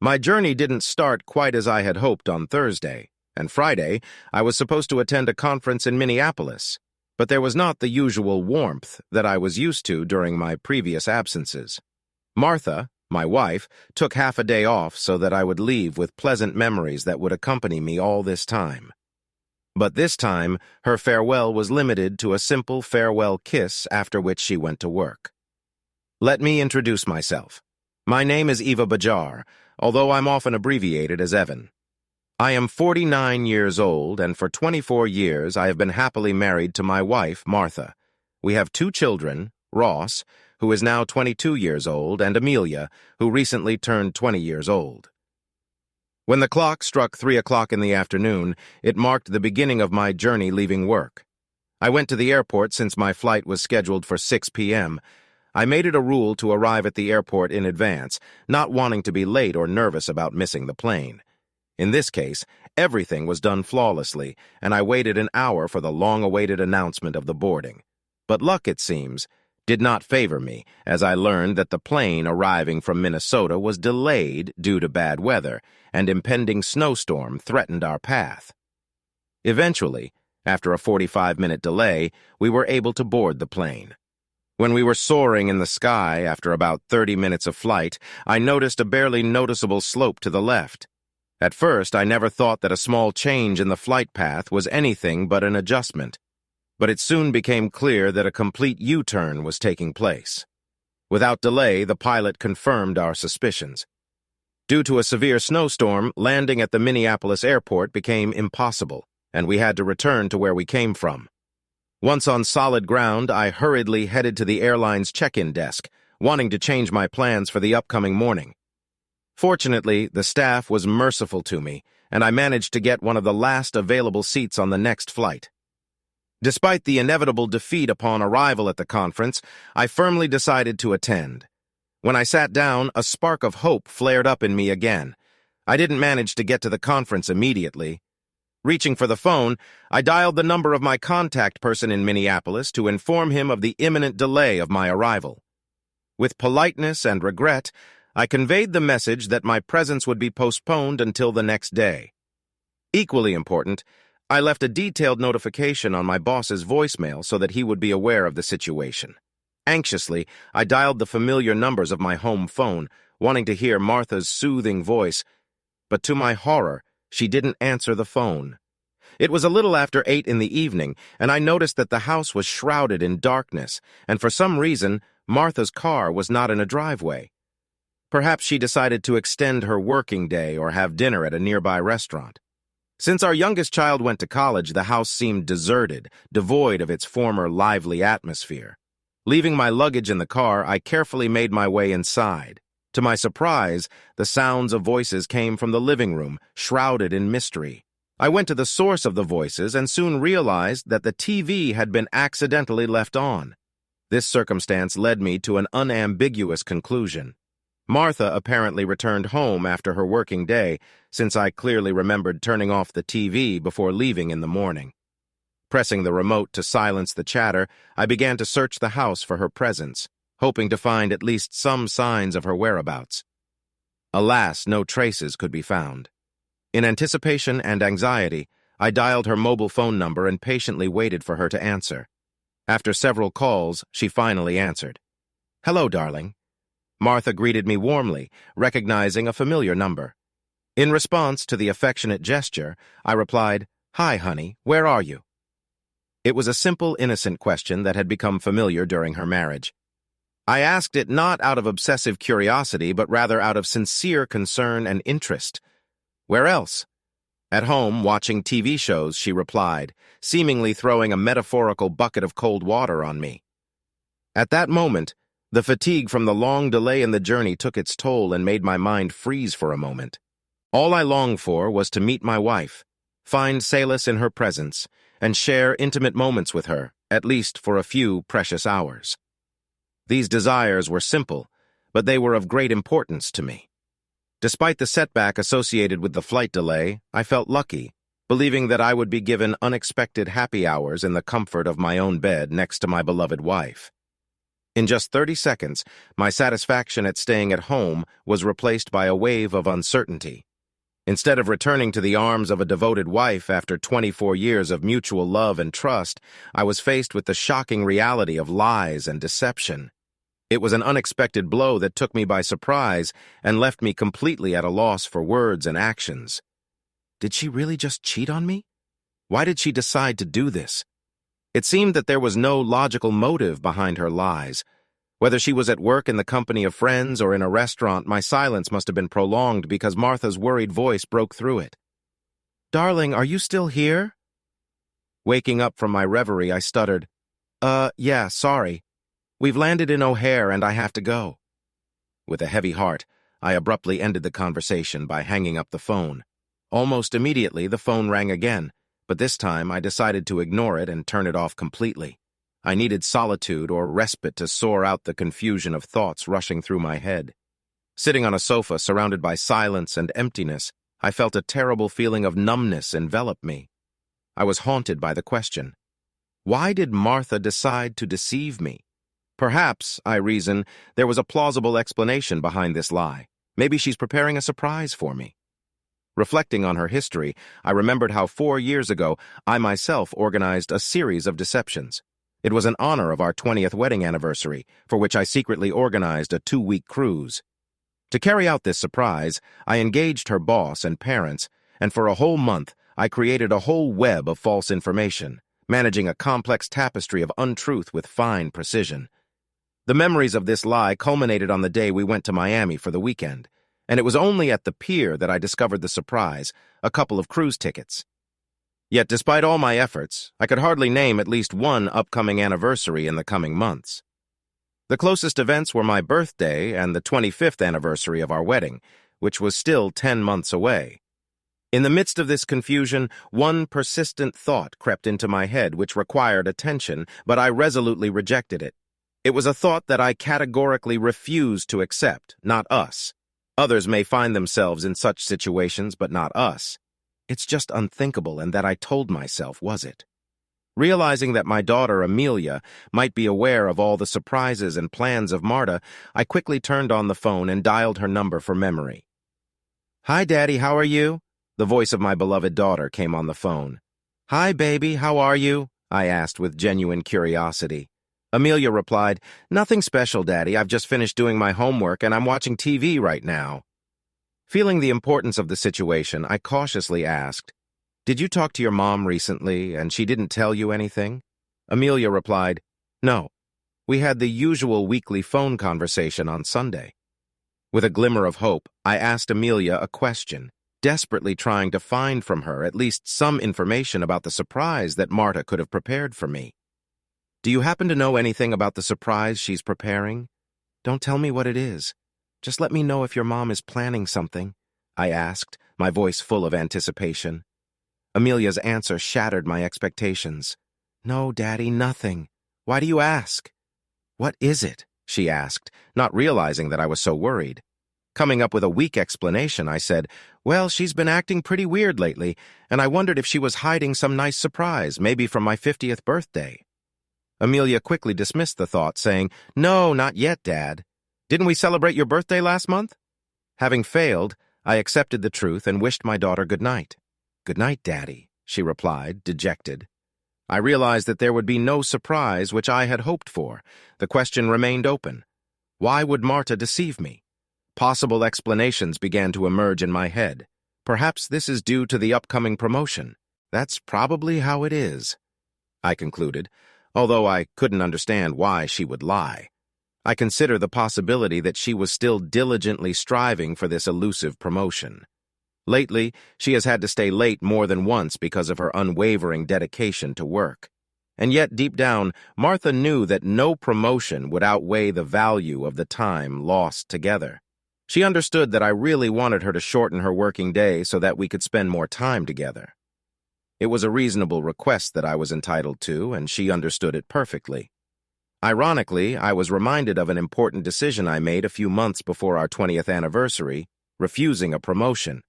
My journey didn't start quite as I had hoped on Thursday, and Friday I was supposed to attend a conference in Minneapolis, but there was not the usual warmth that I was used to during my previous absences. Martha, my wife, took half a day off so that I would leave with pleasant memories that would accompany me all this time. But this time, her farewell was limited to a simple farewell kiss, after which she went to work. Let me introduce myself. My name is Eva Bajar, although I'm often abbreviated as Evan. I am 49 years old, and for 24 years I have been happily married to my wife, Martha. We have 2 children, Ross, who is now 22 years old, and Amelia, who recently turned 20 years old. When the clock struck 3 o'clock in the afternoon, it marked the beginning of my journey leaving work. I went to the airport since my flight was scheduled for 6 p.m. I made it a rule to arrive at the airport in advance, not wanting to be late or nervous about missing the plane. In this case, everything was done flawlessly, and I waited an hour for the long-awaited announcement of the boarding. But luck, it seems, did not favor me, as I learned that the plane arriving from Minnesota was delayed due to bad weather, and impending snowstorm threatened our path. Eventually, after a 45-minute delay, we were able to board the plane. When we were soaring in the sky after about 30 minutes of flight, I noticed a barely noticeable slope to the left. At first, I never thought that a small change in the flight path was anything but an adjustment, but it soon became clear that a complete U-turn was taking place. Without delay, the pilot confirmed our suspicions. Due to a severe snowstorm, landing at the Minneapolis airport became impossible, and we had to return to where we came from. Once on solid ground, I hurriedly headed to the airline's check-in desk, wanting to change my plans for the upcoming morning. Fortunately, the staff was merciful to me, and I managed to get one of the last available seats on the next flight. Despite the inevitable defeat upon arrival at the conference, I firmly decided to attend. When I sat down, a spark of hope flared up in me again. I didn't manage to get to the conference immediately. Reaching for the phone, I dialed the number of my contact person in Minneapolis to inform him of the imminent delay of my arrival. With politeness and regret, I conveyed the message that my presence would be postponed until the next day. Equally important, I left a detailed notification on my boss's voicemail so that he would be aware of the situation. Anxiously, I dialed the familiar numbers of my home phone, wanting to hear Martha's soothing voice, but to my horror, she didn't answer the phone. It was a little after 8 in the evening, and I noticed that the house was shrouded in darkness, and for some reason, Martha's car was not in a driveway. Perhaps she decided to extend her working day or have dinner at a nearby restaurant. Since our youngest child went to college, the house seemed deserted, devoid of its former lively atmosphere. Leaving my luggage in the car, I carefully made my way inside. To my surprise, the sounds of voices came from the living room, shrouded in mystery. I went to the source of the voices and soon realized that the TV had been accidentally left on. This circumstance led me to an unambiguous conclusion. Martha apparently returned home after her working day, since I clearly remembered turning off the TV before leaving in the morning. Pressing the remote to silence the chatter, I began to search the house for her presence, hoping to find at least some signs of her whereabouts. Alas, no traces could be found. In anticipation and anxiety, I dialed her mobile phone number and patiently waited for her to answer. After several calls, she finally answered. "Hello, darling." Martha greeted me warmly, recognizing a familiar number. In response to the affectionate gesture, I replied, "Hi, honey, where are you?" It was a simple, innocent question that had become familiar during her marriage. I asked it not out of obsessive curiosity, but rather out of sincere concern and interest. "Where else?" "At home, watching TV shows," she replied, seemingly throwing a metaphorical bucket of cold water on me. At that moment, the fatigue from the long delay in the journey took its toll and made my mind freeze for a moment. All I longed for was to meet my wife, find solace in her presence, and share intimate moments with her, at least for a few precious hours. These desires were simple, but they were of great importance to me. Despite the setback associated with the flight delay, I felt lucky, believing that I would be given unexpected happy hours in the comfort of my own bed next to my beloved wife. In just 30 seconds, my satisfaction at staying at home was replaced by a wave of uncertainty. Instead of returning to the arms of a devoted wife after 24 years of mutual love and trust, I was faced with the shocking reality of lies and deception. It was an unexpected blow that took me by surprise and left me completely at a loss for words and actions. Did she really just cheat on me? Why did she decide to do this? It seemed that there was no logical motive behind her lies. Whether she was at work in the company of friends or in a restaurant, my silence must have been prolonged because Martha's worried voice broke through it. "Darling, are you still here?" Waking up from my reverie, I stuttered, Yeah, sorry. We've landed in O'Hare and I have to go." With a heavy heart, I abruptly ended the conversation by hanging up the phone. Almost immediately, the phone rang again, but this time I decided to ignore it and turn it off completely. I needed solitude or respite to sort out the confusion of thoughts rushing through my head. Sitting on a sofa surrounded by silence and emptiness, I felt a terrible feeling of numbness envelop me. I was haunted by the question, why did Martha decide to deceive me? Perhaps, I reasoned, there was a plausible explanation behind this lie. Maybe she's preparing a surprise for me. Reflecting on her history, I remembered how 4 years ago I myself organized a series of deceptions. It was in honor of our 20th wedding anniversary, for which I secretly organized a 2-week cruise. To carry out this surprise, I engaged her boss and parents, and for a whole month I created a whole web of false information, managing a complex tapestry of untruth with fine precision. The memories of this lie culminated on the day we went to Miami for the weekend, and it was only at the pier that I discovered the surprise, a couple of cruise tickets. Yet despite all my efforts, I could hardly name at least one upcoming anniversary in the coming months. The closest events were my birthday and the 25th anniversary of our wedding, which was still 10 months away. In the midst of this confusion, one persistent thought crept into my head which required attention, but I resolutely rejected it. It was a thought that I categorically refused to accept, not us. Others may find themselves in such situations, but not us. It's just unthinkable, and that I told myself, was it? Realizing that my daughter, Amelia, might be aware of all the surprises and plans of Marta, I quickly turned on the phone and dialed her number for memory. "Hi, Daddy, how are you?" The voice of my beloved daughter came on the phone. "Hi, baby, how are you?" I asked with genuine curiosity. Amelia replied, "Nothing special, Daddy. I've just finished doing my homework and I'm watching TV right now." Feeling the importance of the situation, I cautiously asked, "Did you talk to your mom recently and she didn't tell you anything?" Amelia replied, "No. We had the usual weekly phone conversation on Sunday." With a glimmer of hope, I asked Amelia a question, desperately trying to find from her at least some information about the surprise that Marta could have prepared for me. "Do you happen to know anything about the surprise she's preparing? Don't tell me what it is. Just let me know if your mom is planning something," I asked, my voice full of anticipation. Amelia's answer shattered my expectations. "No, Daddy, nothing. Why do you ask?" "What is it?" she asked, not realizing that I was so worried. Coming up with a weak explanation, I said, "Well, she's been acting pretty weird lately, and I wondered if she was hiding some nice surprise, maybe from my 50th birthday. Amelia quickly dismissed the thought, saying, "No, not yet, Dad. Didn't we celebrate your birthday last month?" Having failed, I accepted the truth and wished my daughter good night. "Good night, Daddy," she replied, dejected. I realized that there would be no surprise which I had hoped for. The question remained open. Why would Marta deceive me? Possible explanations began to emerge in my head. Perhaps this is due to the upcoming promotion. That's probably how it is, I concluded, although I couldn't understand why she would lie. I consider the possibility that she was still diligently striving for this elusive promotion. Lately, she has had to stay late more than once because of her unwavering dedication to work. And yet, deep down, Martha knew that no promotion would outweigh the value of the time lost together. She understood that I really wanted her to shorten her working day so that we could spend more time together. It was a reasonable request that I was entitled to, and she understood it perfectly. Ironically, I was reminded of an important decision I made a few months before our 20th anniversary, refusing a promotion.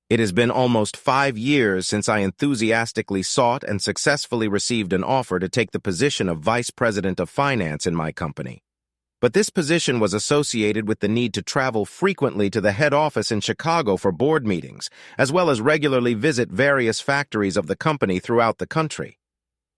It has been almost 5 years since I enthusiastically sought and successfully received an offer to take the position of Vice President of Finance in my company. But this position was associated with the need to travel frequently to the head office in Chicago for board meetings, as well as regularly visit various factories of the company throughout the country.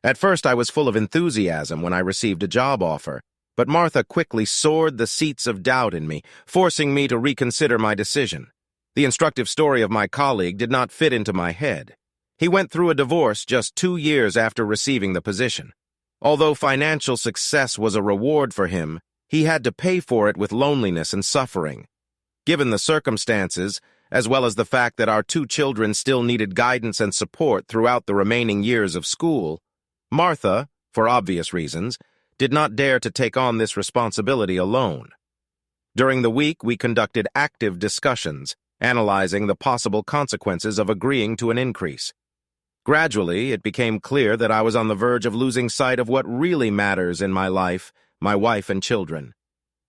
At first, I was full of enthusiasm when I received a job offer, but Martha quickly soared the seats of doubt in me, forcing me to reconsider my decision. The instructive story of my colleague did not fit into my head. He went through a divorce just 2 years after receiving the position. Although financial success was a reward for him, he had to pay for it with loneliness and suffering. Given the circumstances, as well as the fact that our 2 children still needed guidance and support throughout the remaining years of school, Martha, for obvious reasons, did not dare to take on this responsibility alone. During the week, we conducted active discussions, analyzing the possible consequences of agreeing to an increase. Gradually, it became clear that I was on the verge of losing sight of what really matters in my life, my wife and children.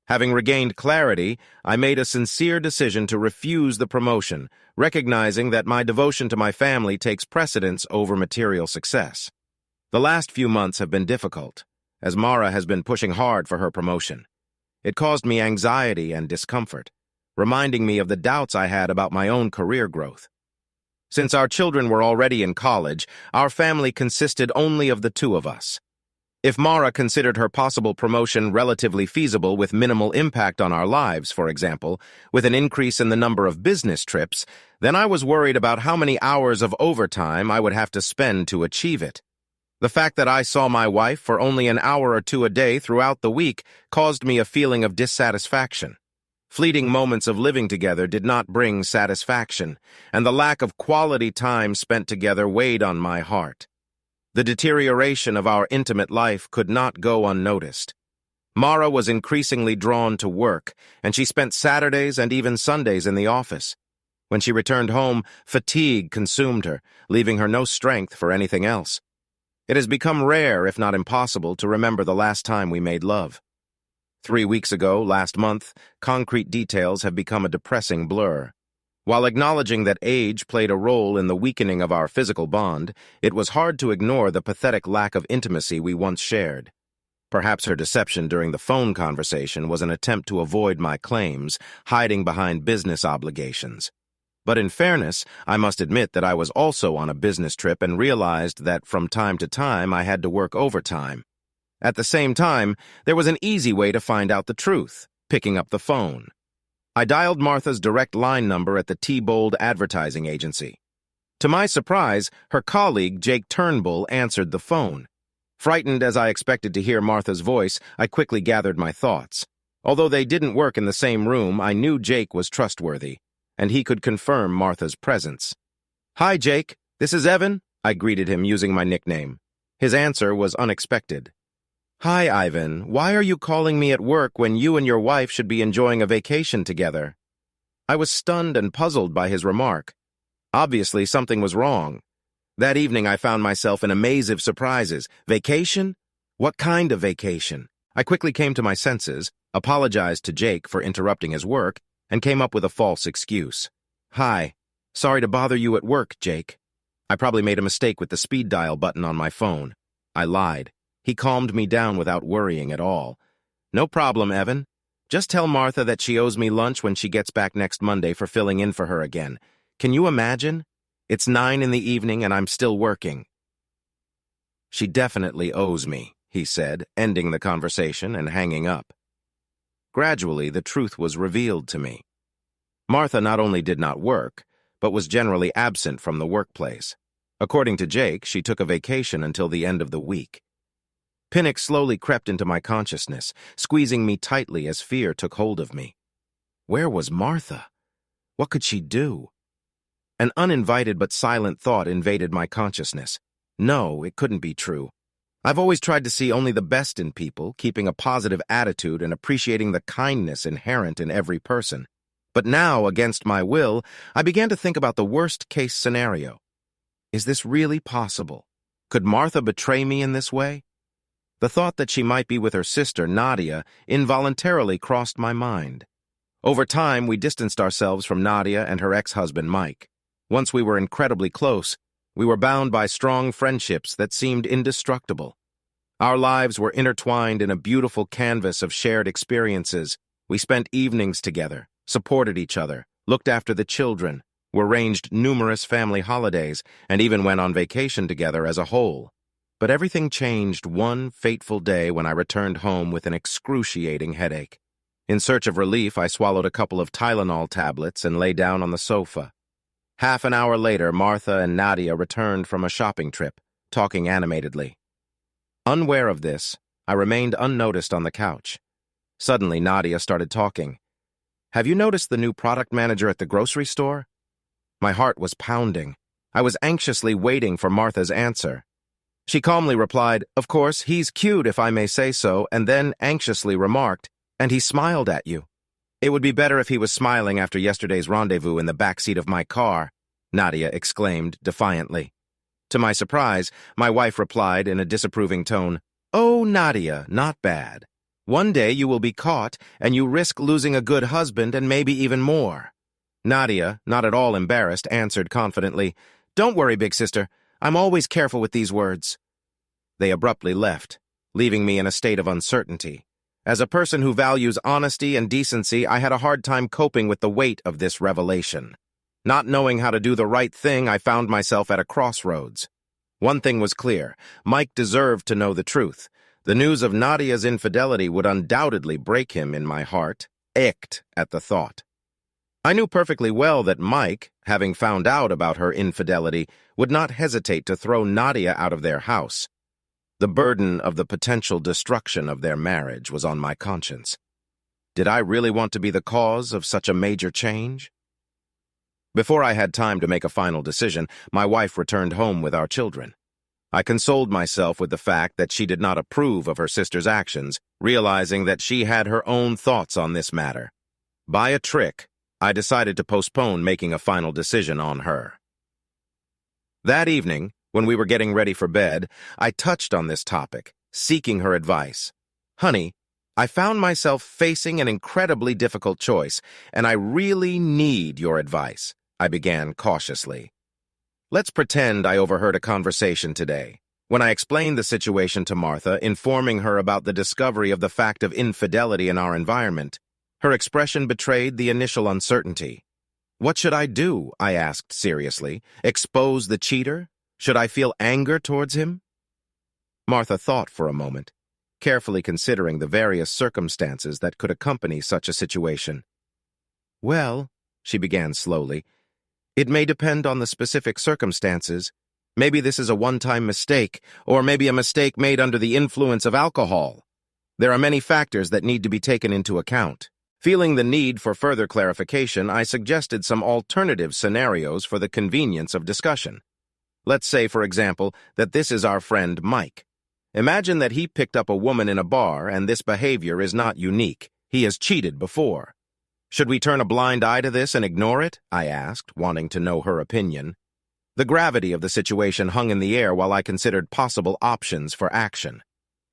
Having regained clarity, I made a sincere decision to refuse the promotion, recognizing that my devotion to my family takes precedence over material success. The last few months have been difficult, as Mara has been pushing hard for her promotion. It caused me anxiety and discomfort, reminding me of the doubts I had about my own career growth. Since our children were already in college, our family consisted only of the 2 of us. If Mara considered her possible promotion relatively feasible with minimal impact on our lives, for example, with an increase in the number of business trips, then I was worried about how many hours of overtime I would have to spend to achieve it. The fact that I saw my wife for only an hour or 2 a day throughout the week caused me a feeling of dissatisfaction. Fleeting moments of living together did not bring satisfaction, and the lack of quality time spent together weighed on my heart. The deterioration of our intimate life could not go unnoticed. Mara was increasingly drawn to work, and she spent Saturdays and even Sundays in the office. When she returned home, fatigue consumed her, leaving her no strength for anything else. It has become rare, if not impossible, to remember the last time we made love. 3 weeks ago, last month, concrete details have become a depressing blur. While acknowledging that age played a role in the weakening of our physical bond, it was hard to ignore the pathetic lack of intimacy we once shared. Perhaps her deception during the phone conversation was an attempt to avoid my claims, hiding behind business obligations. But in fairness, I must admit that I was also on a business trip and realized that from time to time I had to work overtime. At the same time, there was an easy way to find out the truth: picking up the phone. I dialed Martha's direct line number at the T-Bold advertising agency. To my surprise, her colleague, Jake Turnbull, answered the phone. Frightened as I expected to hear Martha's voice, I quickly gathered my thoughts. Although they didn't work in the same room, I knew Jake was trustworthy, and he could confirm Martha's presence. "Hi, Jake. This is Evan," I greeted him using my nickname. His answer was unexpected. "Hi, Ivan. Why are you calling me at work when you and your wife should be enjoying a vacation together?" I was stunned and puzzled by his remark. Obviously, something was wrong. That evening, I found myself in a maze of surprises. Vacation? What kind of vacation? I quickly came to my senses, apologized to Jake for interrupting his work, and came up with a false excuse. "Hi. Sorry to bother you at work, Jake. I probably made a mistake with the speed dial button on my phone." I lied. He calmed me down without worrying at all. "No problem, Evan. Just tell Martha that she owes me lunch when she gets back next Monday for filling in for her again. Can you imagine? It's 9 in the evening and I'm still working." "She definitely owes me," he said, ending the conversation and hanging up. Gradually, the truth was revealed to me. Martha not only did not work, but was generally absent from the workplace. According to Jake, she took a vacation until the end of the week. Panic slowly crept into my consciousness, squeezing me tightly as fear took hold of me. Where was Martha? What could she do? An uninvited but silent thought invaded my consciousness. No, it couldn't be true. I've always tried to see only the best in people, keeping a positive attitude and appreciating the kindness inherent in every person. But now, against my will, I began to think about the worst-case scenario. Is this really possible? Could Martha betray me in this way? The thought that she might be with her sister, Nadia, involuntarily crossed my mind. Over time, we distanced ourselves from Nadia and her ex-husband, Mike. Once we were incredibly close, we were bound by strong friendships that seemed indestructible. Our lives were intertwined in a beautiful canvas of shared experiences. We spent evenings together, supported each other, looked after the children, arranged numerous family holidays, and even went on vacation together as a whole. But everything changed one fateful day when I returned home with an excruciating headache. In search of relief, I swallowed a couple of Tylenol tablets and lay down on the sofa. Half an hour later, Martha and Nadia returned from a shopping trip, talking animatedly. Unaware of this, I remained unnoticed on the couch. Suddenly, Nadia started talking. "Have you noticed the new product manager at the grocery store?" My heart was pounding. I was anxiously waiting for Martha's answer. She calmly replied, "Of course, he's cute if I may say so," and then anxiously remarked, "And he smiled at you." "It would be better if he was smiling after yesterday's rendezvous in the backseat of my car," Nadia exclaimed defiantly. To my surprise, my wife replied in a disapproving tone, "Oh, Nadia, not bad. One day you will be caught, and you risk losing a good husband and maybe even more." Nadia, not at all embarrassed, answered confidently, "Don't worry, big sister. I'm always careful with these words." They abruptly left, leaving me in a state of uncertainty. As a person who values honesty and decency, I had a hard time coping with the weight of this revelation. Not knowing how to do the right thing, I found myself at a crossroads. One thing was clear: Mike deserved to know the truth. The news of Nadia's infidelity would undoubtedly break him. In my heart, ached at the thought. I knew perfectly well that Mike, having found out about her infidelity, would not hesitate to throw Nadia out of their house. The burden of the potential destruction of their marriage was on my conscience. Did I really want to be the cause of such a major change? Before I had time to make a final decision, my wife returned home with our children. I consoled myself with the fact that she did not approve of her sister's actions, realizing that she had her own thoughts on this matter. By a trick, I decided to postpone making a final decision on her. That evening, when we were getting ready for bed, I touched on this topic, seeking her advice. "Honey, I found myself facing an incredibly difficult choice, and I really need your advice," I began cautiously. Let's pretend I overheard a conversation today. When I explained the situation to Martha, informing her about the discovery of the fact of infidelity in our environment, her expression betrayed the initial uncertainty. "What should I do?" I asked seriously. "Expose the cheater? Should I feel anger towards him?" Martha thought for a moment, carefully considering the various circumstances that could accompany such a situation. "Well," she began slowly, "it may depend on the specific circumstances. Maybe this is a one-time mistake, or maybe a mistake made under the influence of alcohol. There are many factors that need to be taken into account." Feeling the need for further clarification, I suggested some alternative scenarios for the convenience of discussion. Let's say, for example, that this is our friend Mike. Imagine that he picked up a woman in a bar, and this behavior is not unique. He has cheated before. Should we turn a blind eye to this and ignore it? I asked, wanting to know her opinion. The gravity of the situation hung in the air while I considered possible options for action.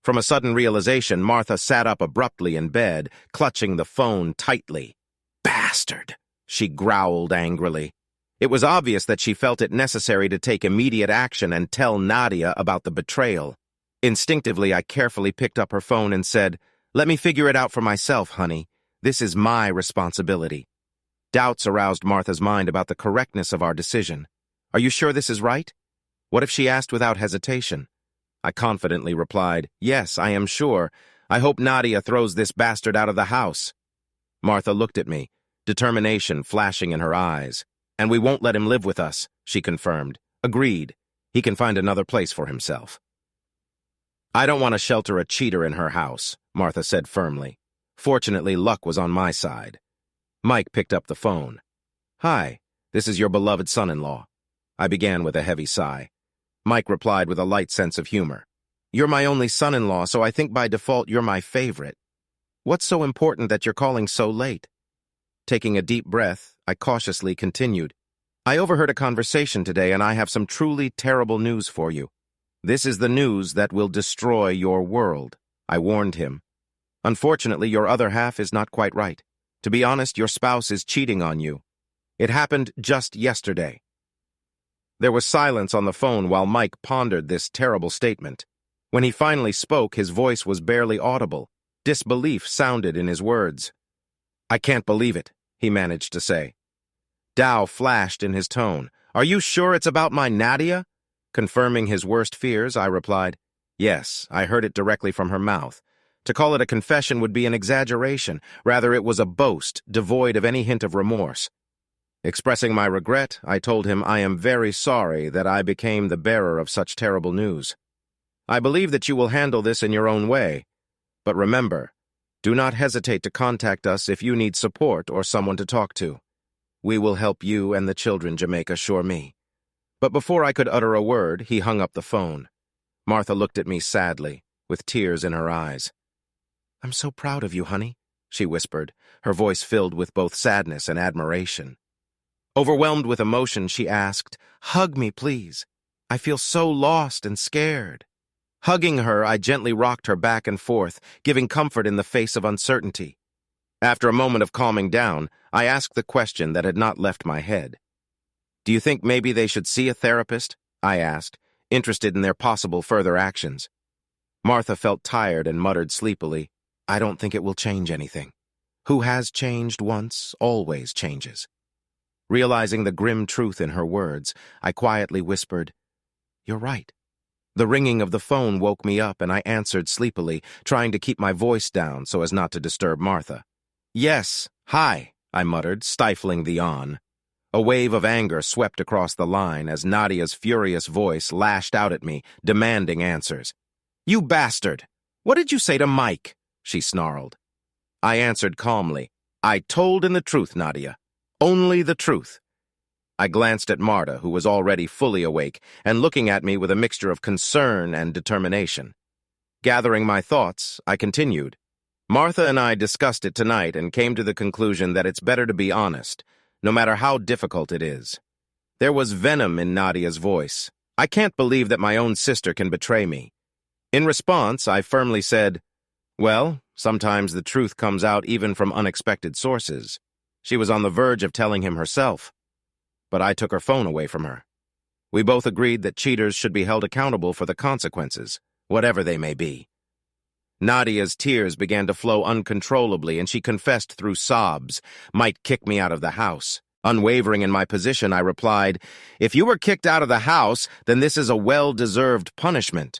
From a sudden realization, Martha sat up abruptly in bed, clutching the phone tightly. "Bastard!" she growled angrily. It was obvious that she felt it necessary to take immediate action and tell Nadia about the betrayal. Instinctively, I carefully picked up her phone and said, "Let me figure it out for myself, honey. This is my responsibility." Doubts aroused Martha's mind about the correctness of our decision. "Are you sure this is right?" What if she asked without hesitation? I confidently replied, "Yes, I am sure. I hope Nadia throws this bastard out of the house." Martha looked at me, determination flashing in her eyes. "And we won't let him live with us," she confirmed. "Agreed. He can find another place for himself." "I don't want to shelter a cheater in her house," Martha said firmly. Fortunately, luck was on my side. Mike picked up the phone. "Hi, this is your beloved son-in-law." I began with a heavy sigh. Mike replied with a light sense of humor. "You're my only son-in-law, so I think by default you're my favorite. What's so important that you're calling so late?" Taking a deep breath, I cautiously continued. "I overheard a conversation today, and I have some truly terrible news for you. This is the news that will destroy your world," I warned him. "Unfortunately, your other half is not quite right. To be honest, your spouse is cheating on you. It happened just yesterday." There was silence on the phone while Mike pondered this terrible statement. When he finally spoke, his voice was barely audible. Disbelief sounded in his words. "I can't believe it," he managed to say. Doubt flashed in his tone. "Are you sure it's about my Nadia?" Confirming his worst fears, I replied, "Yes, I heard it directly from her mouth. To call it a confession would be an exaggeration. Rather, it was a boast, devoid of any hint of remorse." Expressing my regret, I told him I am very sorry that I became the bearer of such terrible news. "I believe that you will handle this in your own way. But remember, do not hesitate to contact us if you need support or someone to talk to. We will help you and the children, Jamaica, assure me." But before I could utter a word, he hung up the phone. Martha looked at me sadly, with tears in her eyes. "I'm so proud of you, honey," she whispered, her voice filled with both sadness and admiration. Overwhelmed with emotion, she asked, "Hug me, please. I feel so lost and scared." Hugging her, I gently rocked her back and forth, giving comfort in the face of uncertainty. After a moment of calming down, I asked the question that had not left my head. "Do you think maybe they should see a therapist?" I asked, interested in their possible further actions. Martha felt tired and muttered sleepily, "I don't think it will change anything. Who has changed once always changes." Realizing the grim truth in her words, I quietly whispered, "You're right." The ringing of the phone woke me up, and I answered sleepily, trying to keep my voice down so as not to disturb Martha. "Yes, hi," I muttered, stifling the yawn. A wave of anger swept across the line as Nadia's furious voice lashed out at me, demanding answers. "You bastard! What did you say to Mike?" she snarled. I answered calmly, "I told him the truth, Nadia. Only the truth." I glanced at Marta, who was already fully awake, and looking at me with a mixture of concern and determination. Gathering my thoughts, I continued, "Martha and I discussed it tonight and came to the conclusion that it's better to be honest, no matter how difficult it is." There was venom in Nadia's voice. "I can't believe that my own sister can betray me." In response, I firmly said, "Well, sometimes the truth comes out even from unexpected sources. She was on the verge of telling him herself. But I took her phone away from her. We both agreed that cheaters should be held accountable for the consequences, whatever they may be." Nadia's tears began to flow uncontrollably, and she confessed through sobs, "Might kick me out of the house." Unwavering in my position, I replied, "If you were kicked out of the house, then this is a well-deserved punishment."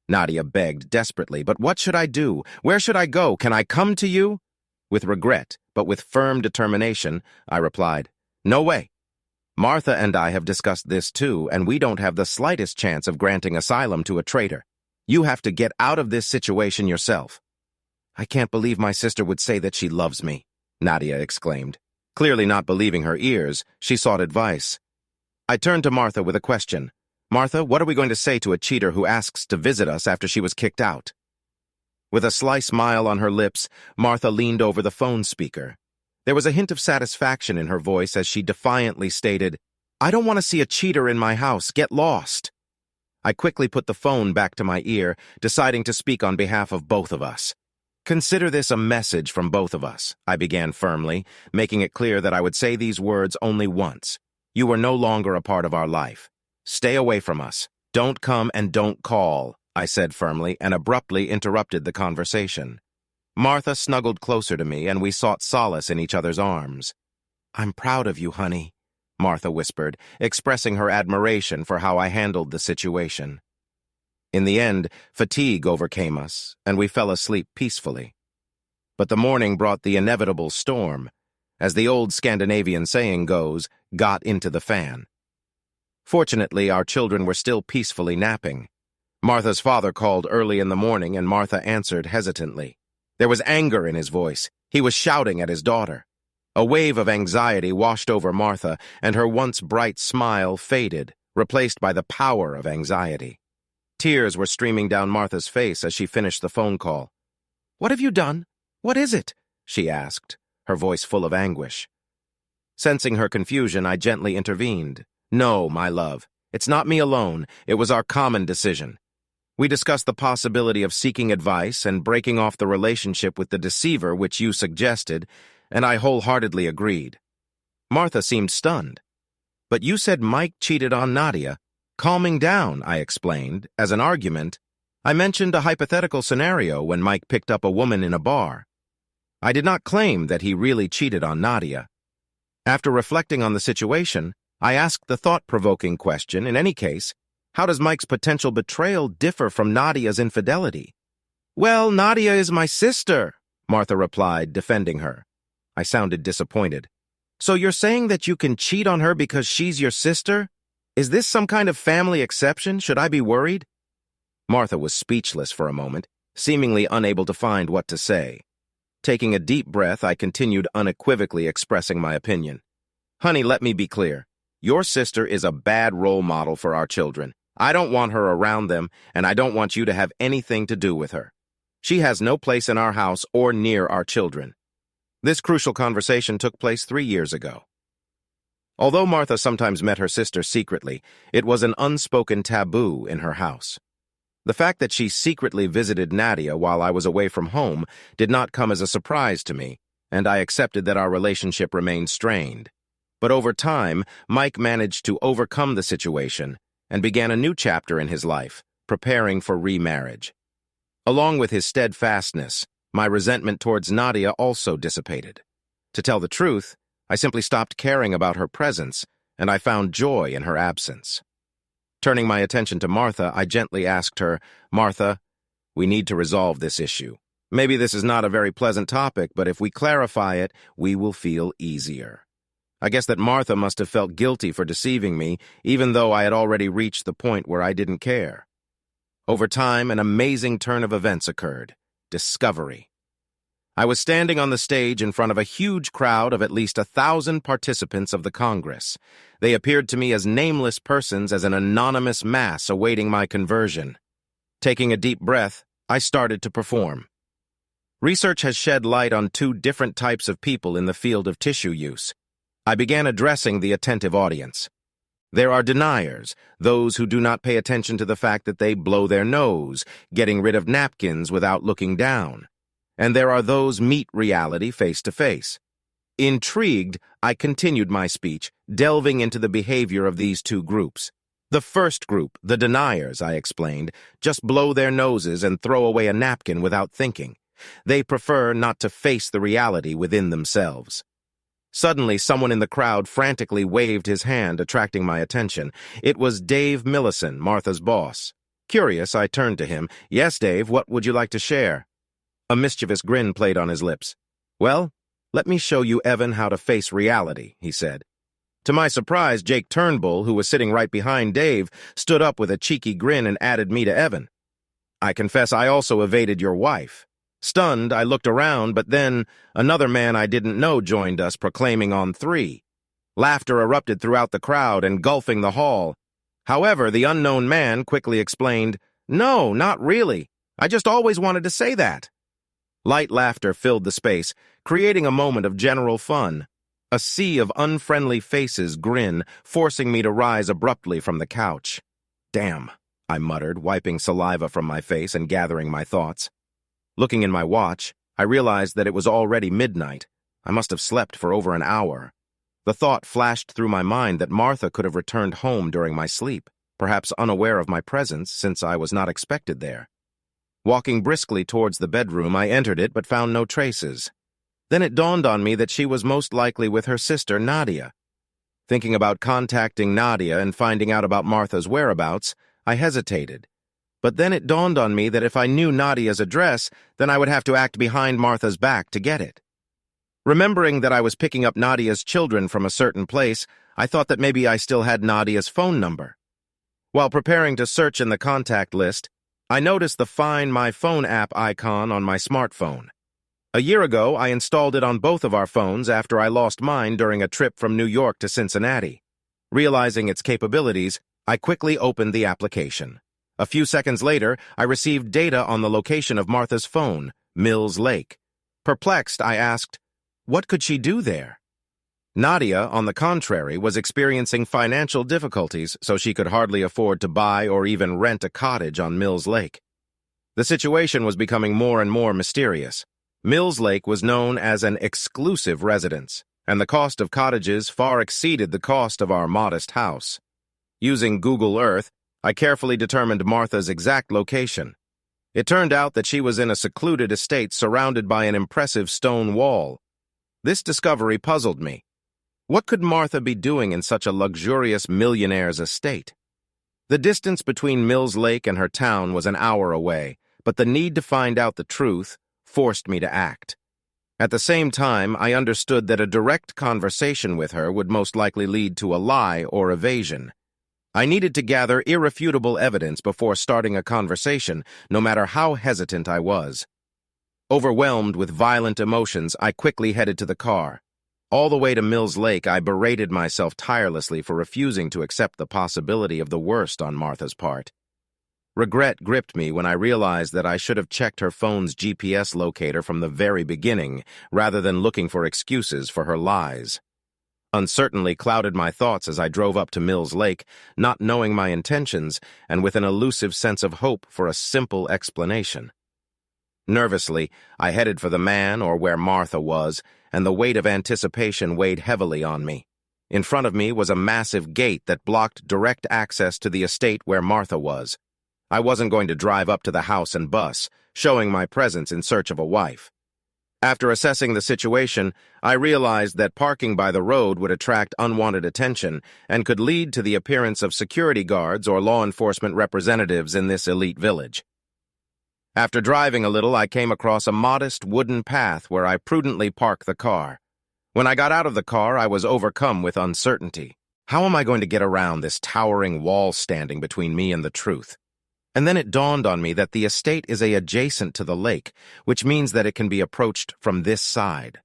Nadia begged desperately, "But what should I do? Where should I go? Can I come to you?" With regret, but with firm determination, I replied, "No way. Martha and I have discussed this too, and we don't have the slightest chance of granting asylum to a traitor. You have to get out of this situation yourself." "I can't believe my sister would say that she loves me," Nadia exclaimed. Clearly not believing her ears, she sought advice. I turned to Martha with a question. "Martha, what are we going to say to a cheater who asks to visit us after she was kicked out?" With a sly smile on her lips, Martha leaned over the phone speaker. There was a hint of satisfaction in her voice as she defiantly stated, "I don't want to see a cheater in my house. Get lost." I quickly put the phone back to my ear, deciding to speak on behalf of both of us. "Consider this a message from both of us," I began firmly, making it clear that I would say these words only once. "You are no longer a part of our life. Stay away from us. Don't come and don't call," I said firmly, and abruptly interrupted the conversation. Martha snuggled closer to me, and we sought solace in each other's arms. "I'm proud of you, honey," Martha whispered, expressing her admiration for how I handled the situation. In the end, fatigue overcame us, and we fell asleep peacefully. But the morning brought the inevitable storm. As the old Scandinavian saying goes, got into the fan. Fortunately, our children were still peacefully napping. Martha's father called early in the morning, and Martha answered hesitantly. There was anger in his voice. He was shouting at his daughter. A wave of anxiety washed over Martha, and her once bright smile faded, replaced by the power of anxiety. Tears were streaming down Martha's face as she finished the phone call. "What have you done? What is it?" she asked, her voice full of anguish. Sensing her confusion, I gently intervened. "No, my love. It's not me alone. It was our common decision. We discussed the possibility of seeking advice and breaking off the relationship with the deceiver which you suggested, and I wholeheartedly agreed." Martha seemed stunned. "But you said Mike cheated on Nadia." "Calming down," I explained, as an argument. I mentioned a hypothetical scenario when Mike picked up a woman in a bar. I did not claim that he really cheated on Nadia. After reflecting on the situation, I asked the thought-provoking question, in any case, how does Mike's potential betrayal differ from Nadia's infidelity? Well, Nadia is my sister, Martha replied, defending her. I sounded disappointed. So you're saying that you can cheat on her because she's your sister? Is this some kind of family exception? Should I be worried? Martha was speechless for a moment, seemingly unable to find what to say. Taking a deep breath, I continued unequivocally expressing my opinion. Honey, let me be clear. Your sister is a bad role model for our children. I don't want her around them, and I don't want you to have anything to do with her. She has no place in our house or near our children. This crucial conversation took place 3 years ago. Although Martha sometimes met her sister secretly, it was an unspoken taboo in her house. The fact that she secretly visited Nadia while I was away from home did not come as a surprise to me, and I accepted that our relationship remained strained. But over time, Mike managed to overcome the situation and began a new chapter in his life, preparing for remarriage. Along with his steadfastness, my resentment towards Nadia also dissipated. To tell the truth, I simply stopped caring about her presence, and I found joy in her absence. Turning my attention to Martha, I gently asked her, Martha, we need to resolve this issue. Maybe this is not a very pleasant topic, but if we clarify it, we will feel easier. I guess that Martha must have felt guilty for deceiving me, even though I had already reached the point where I didn't care. Over time, an amazing turn of events occurred. Discovery. I was standing on the stage in front of a huge crowd of at least 1,000 participants of the Congress. They appeared to me as nameless persons, as an anonymous mass awaiting my conversion. Taking a deep breath, I started to perform. Research has shed light on 2 different types of people in the field of tissue use. I began addressing the attentive audience. There are deniers, those who do not pay attention to the fact that they blow their nose, getting rid of napkins without looking down. And there are those meet reality face to face. Intrigued, I continued my speech, delving into the behavior of these 2 groups. The first group, the deniers, I explained, just blow their noses and throw away a napkin without thinking. They prefer not to face the reality within themselves. Suddenly, someone in the crowd frantically waved his hand, attracting my attention. It was Dave Millison, Martha's boss. Curious, I turned to him. Yes, Dave, what would you like to share? A mischievous grin played on his lips. Well, let me show you, Evan, how to face reality, he said. To my surprise, Jake Turnbull, who was sitting right behind Dave, stood up with a cheeky grin and added me to Evan. I confess I also evaded your wife. Stunned, I looked around, but then another man I didn't know joined us, proclaiming on 3. Laughter erupted throughout the crowd, engulfing the hall. However, the unknown man quickly explained, No, not really. I just always wanted to say that. Light laughter filled the space, creating a moment of general fun. A sea of unfriendly faces grin, forcing me to rise abruptly from the couch. Damn, I muttered, wiping saliva from my face and gathering my thoughts. Looking in my watch, I realized that it was already midnight. I must have slept for over an hour. The thought flashed through my mind that Martha could have returned home during my sleep, perhaps unaware of my presence since I was not expected there. Walking briskly towards the bedroom, I entered it but found no traces. Then it dawned on me that she was most likely with her sister, Nadia. Thinking about contacting Nadia and finding out about Martha's whereabouts, I hesitated. But then it dawned on me that if I knew Nadia's address, then I would have to act behind Martha's back to get it. Remembering that I was picking up Nadia's children from a certain place, I thought that maybe I still had Nadia's phone number. While preparing to search in the contact list, I noticed the Find My Phone app icon on my smartphone. A year ago, I installed it on both of our phones after I lost mine during a trip from New York to Cincinnati. Realizing its capabilities, I quickly opened the application. A few seconds later, I received data on the location of Martha's phone, Mills Lake. Perplexed, I asked, what could she do there? Nadia, on the contrary, was experiencing financial difficulties, so she could hardly afford to buy or even rent a cottage on Mills Lake. The situation was becoming more and more mysterious. Mills Lake was known as an exclusive residence, and the cost of cottages far exceeded the cost of our modest house. Using Google Earth, I carefully determined Martha's exact location. It turned out that she was in a secluded estate surrounded by an impressive stone wall. This discovery puzzled me. What could Martha be doing in such a luxurious millionaire's estate? The distance between Mills Lake and her town was an hour away, but the need to find out the truth forced me to act. At the same time, I understood that a direct conversation with her would most likely lead to a lie or evasion. I needed to gather irrefutable evidence before starting a conversation, no matter how hesitant I was. Overwhelmed with violent emotions, I quickly headed to the car. All the way to Mills Lake, I berated myself tirelessly for refusing to accept the possibility of the worst on Martha's part. Regret gripped me when I realized that I should have checked her phone's GPS locator from the very beginning, rather than looking for excuses for her lies. Uncertainty clouded my thoughts as I drove up to Mills Lake, not knowing my intentions and with an elusive sense of hope for a simple explanation. Nervously, I headed for the man or where Martha was, and the weight of anticipation weighed heavily on me. In front of me was a massive gate that blocked direct access to the estate where Martha was. I wasn't going to drive up to the house and bus, showing my presence in search of a wife. After assessing the situation, I realized that parking by the road would attract unwanted attention and could lead to the appearance of security guards or law enforcement representatives in this elite village. After driving a little, I came across a modest wooden path where I prudently parked the car. When I got out of the car, I was overcome with uncertainty. How am I going to get around this towering wall standing between me and the truth? And then it dawned on me that the estate is adjacent to the lake, which means that it can be approached from this side.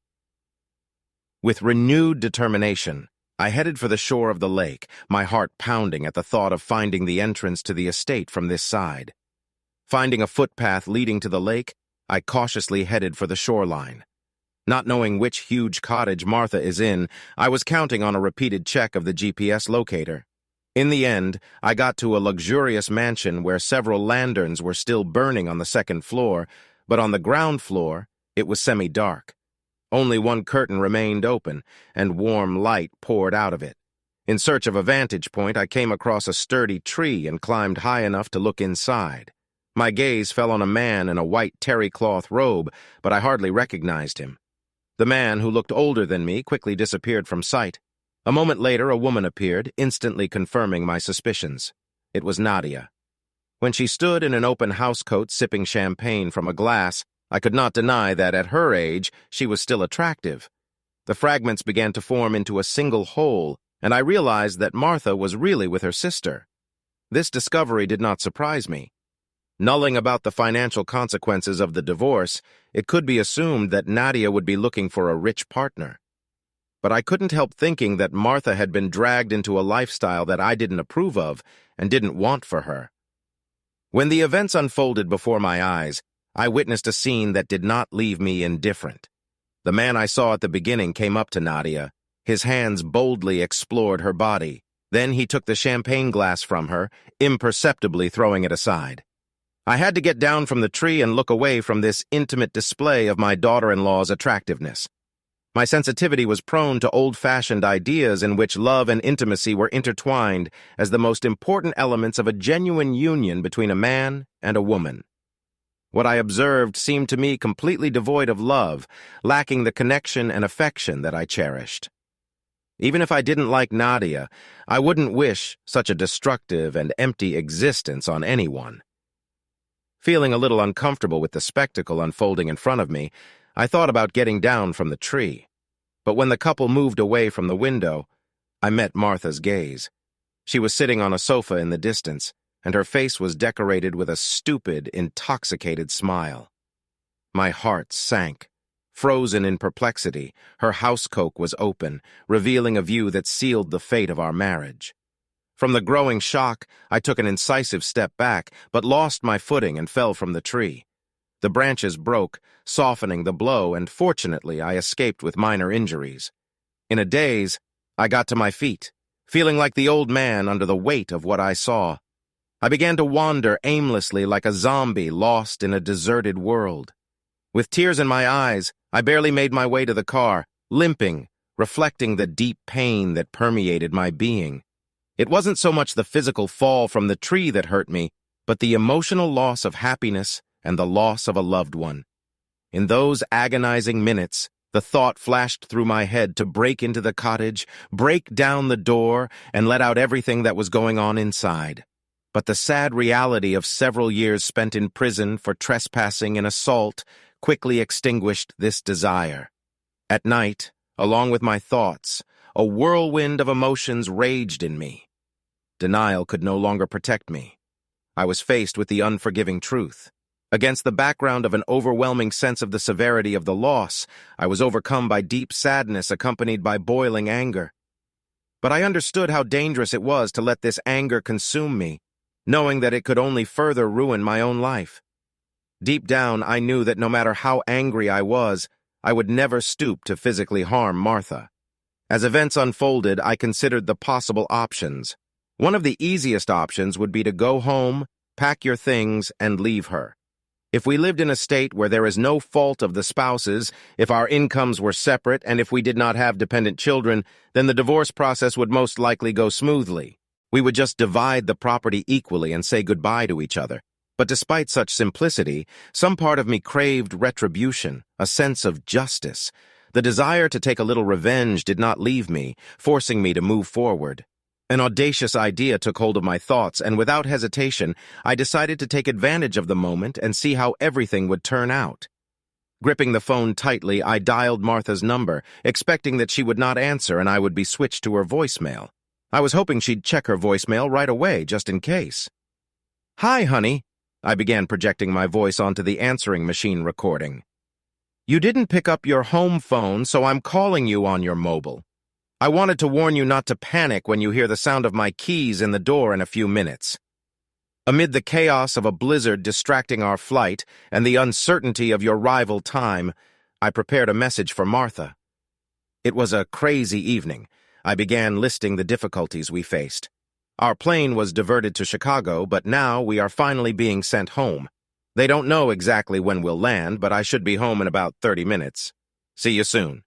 With renewed determination, I headed for the shore of the lake, my heart pounding at the thought of finding the entrance to the estate from this side. Finding a footpath leading to the lake, I cautiously headed for the shoreline. Not knowing which huge cottage Martha is in, I was counting on a repeated check of the GPS locator. In the end, I got to a luxurious mansion where several lanterns were still burning on the second floor, but on the ground floor, it was semi-dark. Only one curtain remained open, and warm light poured out of it. In search of a vantage point, I came across a sturdy tree and climbed high enough to look inside. My gaze fell on a man in a white terry cloth robe, but I hardly recognized him. The man, who looked older than me, quickly disappeared from sight. A moment later, a woman appeared, instantly confirming my suspicions. It was Nadia. When she stood in an open housecoat sipping champagne from a glass, I could not deny that at her age she was still attractive. The fragments began to form into a single whole, and I realized that Martha was really with her sister. This discovery did not surprise me. Nulling about the financial consequences of the divorce, it could be assumed that Nadia would be looking for a rich partner. But I couldn't help thinking that Martha had been dragged into a lifestyle that I didn't approve of and didn't want for her. When the events unfolded before my eyes, I witnessed a scene that did not leave me indifferent. The man I saw at the beginning came up to Nadia. His hands boldly explored her body. Then he took the champagne glass from her, imperceptibly throwing it aside. I had to get down from the tree and look away from this intimate display of my daughter-in-law's attractiveness. My sensitivity was prone to old-fashioned ideas in which love and intimacy were intertwined as the most important elements of a genuine union between a man and a woman. What I observed seemed to me completely devoid of love, lacking the connection and affection that I cherished. Even if I didn't like Nadia, I wouldn't wish such a destructive and empty existence on anyone. Feeling a little uncomfortable with the spectacle unfolding in front of me, I thought about getting down from the tree. But when the couple moved away from the window, I met Martha's gaze. She was sitting on a sofa in the distance, and her face was decorated with a stupid, intoxicated smile. My heart sank. Frozen in perplexity, her housecoat was open, revealing a view that sealed the fate of our marriage. From the growing shock, I took an incisive step back, but lost my footing and fell from the tree. The branches broke, softening the blow, and fortunately I escaped with minor injuries. In a daze, I got to my feet, feeling like the old man under the weight of what I saw. I began to wander aimlessly like a zombie lost in a deserted world. With tears in my eyes, I barely made my way to the car, limping, reflecting the deep pain that permeated my being. It wasn't so much the physical fall from the tree that hurt me, but the emotional loss of happiness and the loss of a loved one. In those agonizing minutes, the thought flashed through my head to break into the cottage, break down the door, and let out everything that was going on inside. But the sad reality of several years spent in prison for trespassing and assault quickly extinguished this desire. At night, along with my thoughts, a whirlwind of emotions raged in me. Denial could no longer protect me. I was faced with the unforgiving truth. Against the background of an overwhelming sense of the severity of the loss, I was overcome by deep sadness accompanied by boiling anger. But I understood how dangerous it was to let this anger consume me, knowing that it could only further ruin my own life. Deep down, I knew that no matter how angry I was, I would never stoop to physically harm Martha. As events unfolded, I considered the possible options. One of the easiest options would be to go home, pack your things, and leave her. If we lived in a state where there is no fault of the spouses, if our incomes were separate, and if we did not have dependent children, then the divorce process would most likely go smoothly. We would just divide the property equally and say goodbye to each other. But despite such simplicity, some part of me craved retribution, a sense of justice. The desire to take a little revenge did not leave me, forcing me to move forward. An audacious idea took hold of my thoughts, and without hesitation, I decided to take advantage of the moment and see how everything would turn out. Gripping the phone tightly, I dialed Martha's number, expecting that she would not answer and I would be switched to her voicemail. I was hoping she'd check her voicemail right away, just in case. "Hi, honey," I began projecting my voice onto the answering machine recording. "You didn't pick up your home phone, so I'm calling you on your mobile. I wanted to warn you not to panic when you hear the sound of my keys in the door in a few minutes." Amid the chaos of a blizzard distracting our flight and the uncertainty of your arrival time, I prepared a message for Martha. It was a crazy evening. I began listing the difficulties we faced. Our plane was diverted to Chicago, but now we are finally being sent home. They don't know exactly when we'll land, but I should be home in about 30 minutes. See you soon.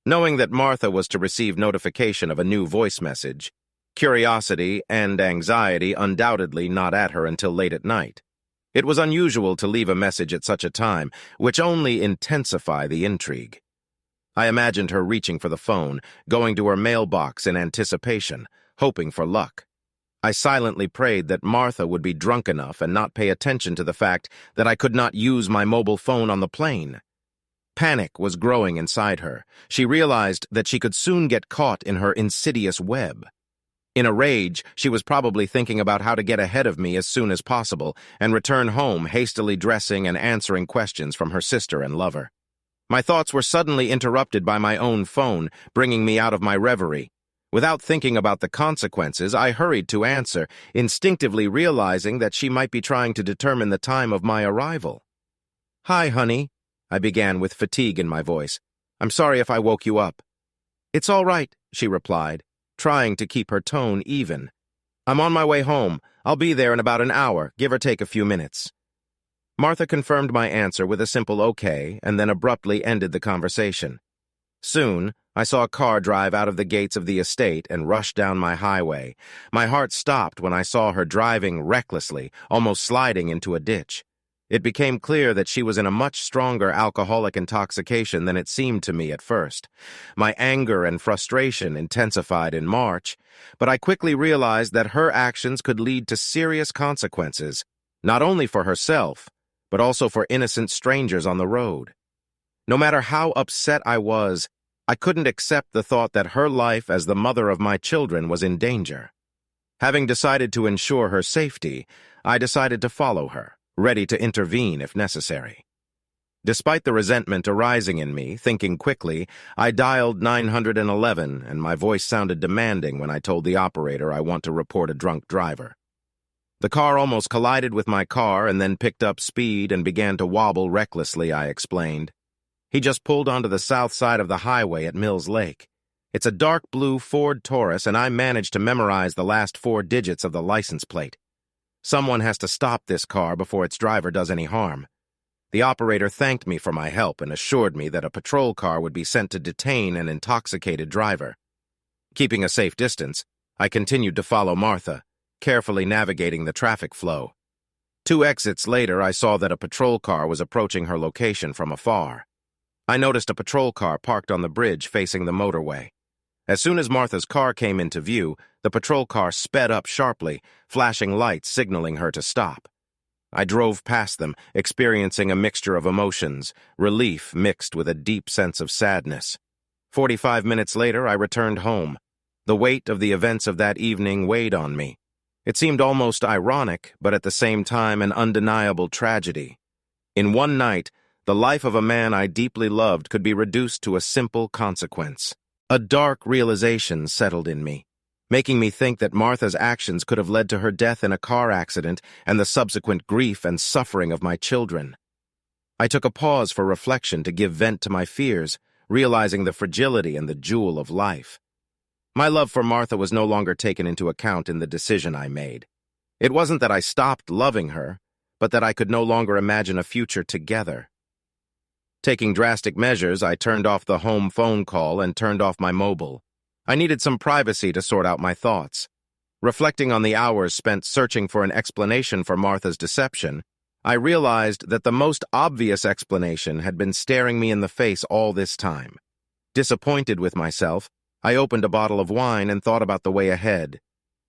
Knowing that Martha was to receive notification of a new voice message, curiosity and anxiety undoubtedly not at her until late at night. It was unusual to leave a message at such a time, which only intensified the intrigue. I imagined her reaching for the phone, going to her mailbox in anticipation, hoping for luck. I silently prayed that Martha would be drunk enough and not pay attention to the fact that I could not use my mobile phone on the plane. Panic was growing inside her. She realized that she could soon get caught in her insidious web. In a rage, she was probably thinking about how to get ahead of me as soon as possible and return home, hastily dressing and answering questions from her sister and lover. My thoughts were suddenly interrupted by my own phone, bringing me out of my reverie. Without thinking about the consequences, I hurried to answer, instinctively realizing that she might be trying to determine the time of my arrival. "Hi, honey," I began with fatigue in my voice. "I'm sorry if I woke you up." "It's all right," she replied, trying to keep her tone even. "I'm on my way home. I'll be there in about an hour, give or take a few minutes." Martha confirmed my answer with a simple okay, and then abruptly ended the conversation. Soon, I saw a car drive out of the gates of the estate and rush down my highway. My heart stopped when I saw her driving recklessly, almost sliding into a ditch. It became clear that she was in a much stronger alcoholic intoxication than it seemed to me at first. My anger and frustration intensified in March, but I quickly realized that her actions could lead to serious consequences, not only for herself, but also for innocent strangers on the road. No matter how upset I was, I couldn't accept the thought that her life as the mother of my children was in danger. Having decided to ensure her safety, I decided to follow her, ready to intervene if necessary. Despite the resentment arising in me, thinking quickly, I dialed 911 and my voice sounded demanding when I told the operator I want to report a drunk driver. The car almost collided with my car and then picked up speed and began to wobble recklessly, I explained. He just pulled onto the south side of the highway at Mills Lake. It's a dark blue Ford Taurus and I managed to memorize the last 4 digits of the license plate. Someone has to stop this car before its driver does any harm. The operator thanked me for my help and assured me that a patrol car would be sent to detain an intoxicated driver. Keeping a safe distance, I continued to follow Martha, carefully navigating the traffic flow. 2 exits later, I saw that a patrol car was approaching her location from afar. I noticed a patrol car parked on the bridge facing the motorway. As soon as Martha's car came into view, the patrol car sped up sharply, flashing lights signaling her to stop. I drove past them, experiencing a mixture of emotions, relief mixed with a deep sense of sadness. 45 minutes later, I returned home. The weight of the events of that evening weighed on me. It seemed almost ironic, but at the same time an undeniable tragedy. In one night, the life of a man I deeply loved could be reduced to a simple consequence. A dark realization settled in me, making me think that Martha's actions could have led to her death in a car accident and the subsequent grief and suffering of my children. I took a pause for reflection to give vent to my fears, realizing the fragility and the jewel of life. My love for Martha was no longer taken into account in the decision I made. It wasn't that I stopped loving her, but that I could no longer imagine a future together. Taking drastic measures, I turned off the home phone call and turned off my mobile. I needed some privacy to sort out my thoughts. Reflecting on the hours spent searching for an explanation for Martha's deception, I realized that the most obvious explanation had been staring me in the face all this time. Disappointed with myself, I opened a bottle of wine and thought about the way ahead.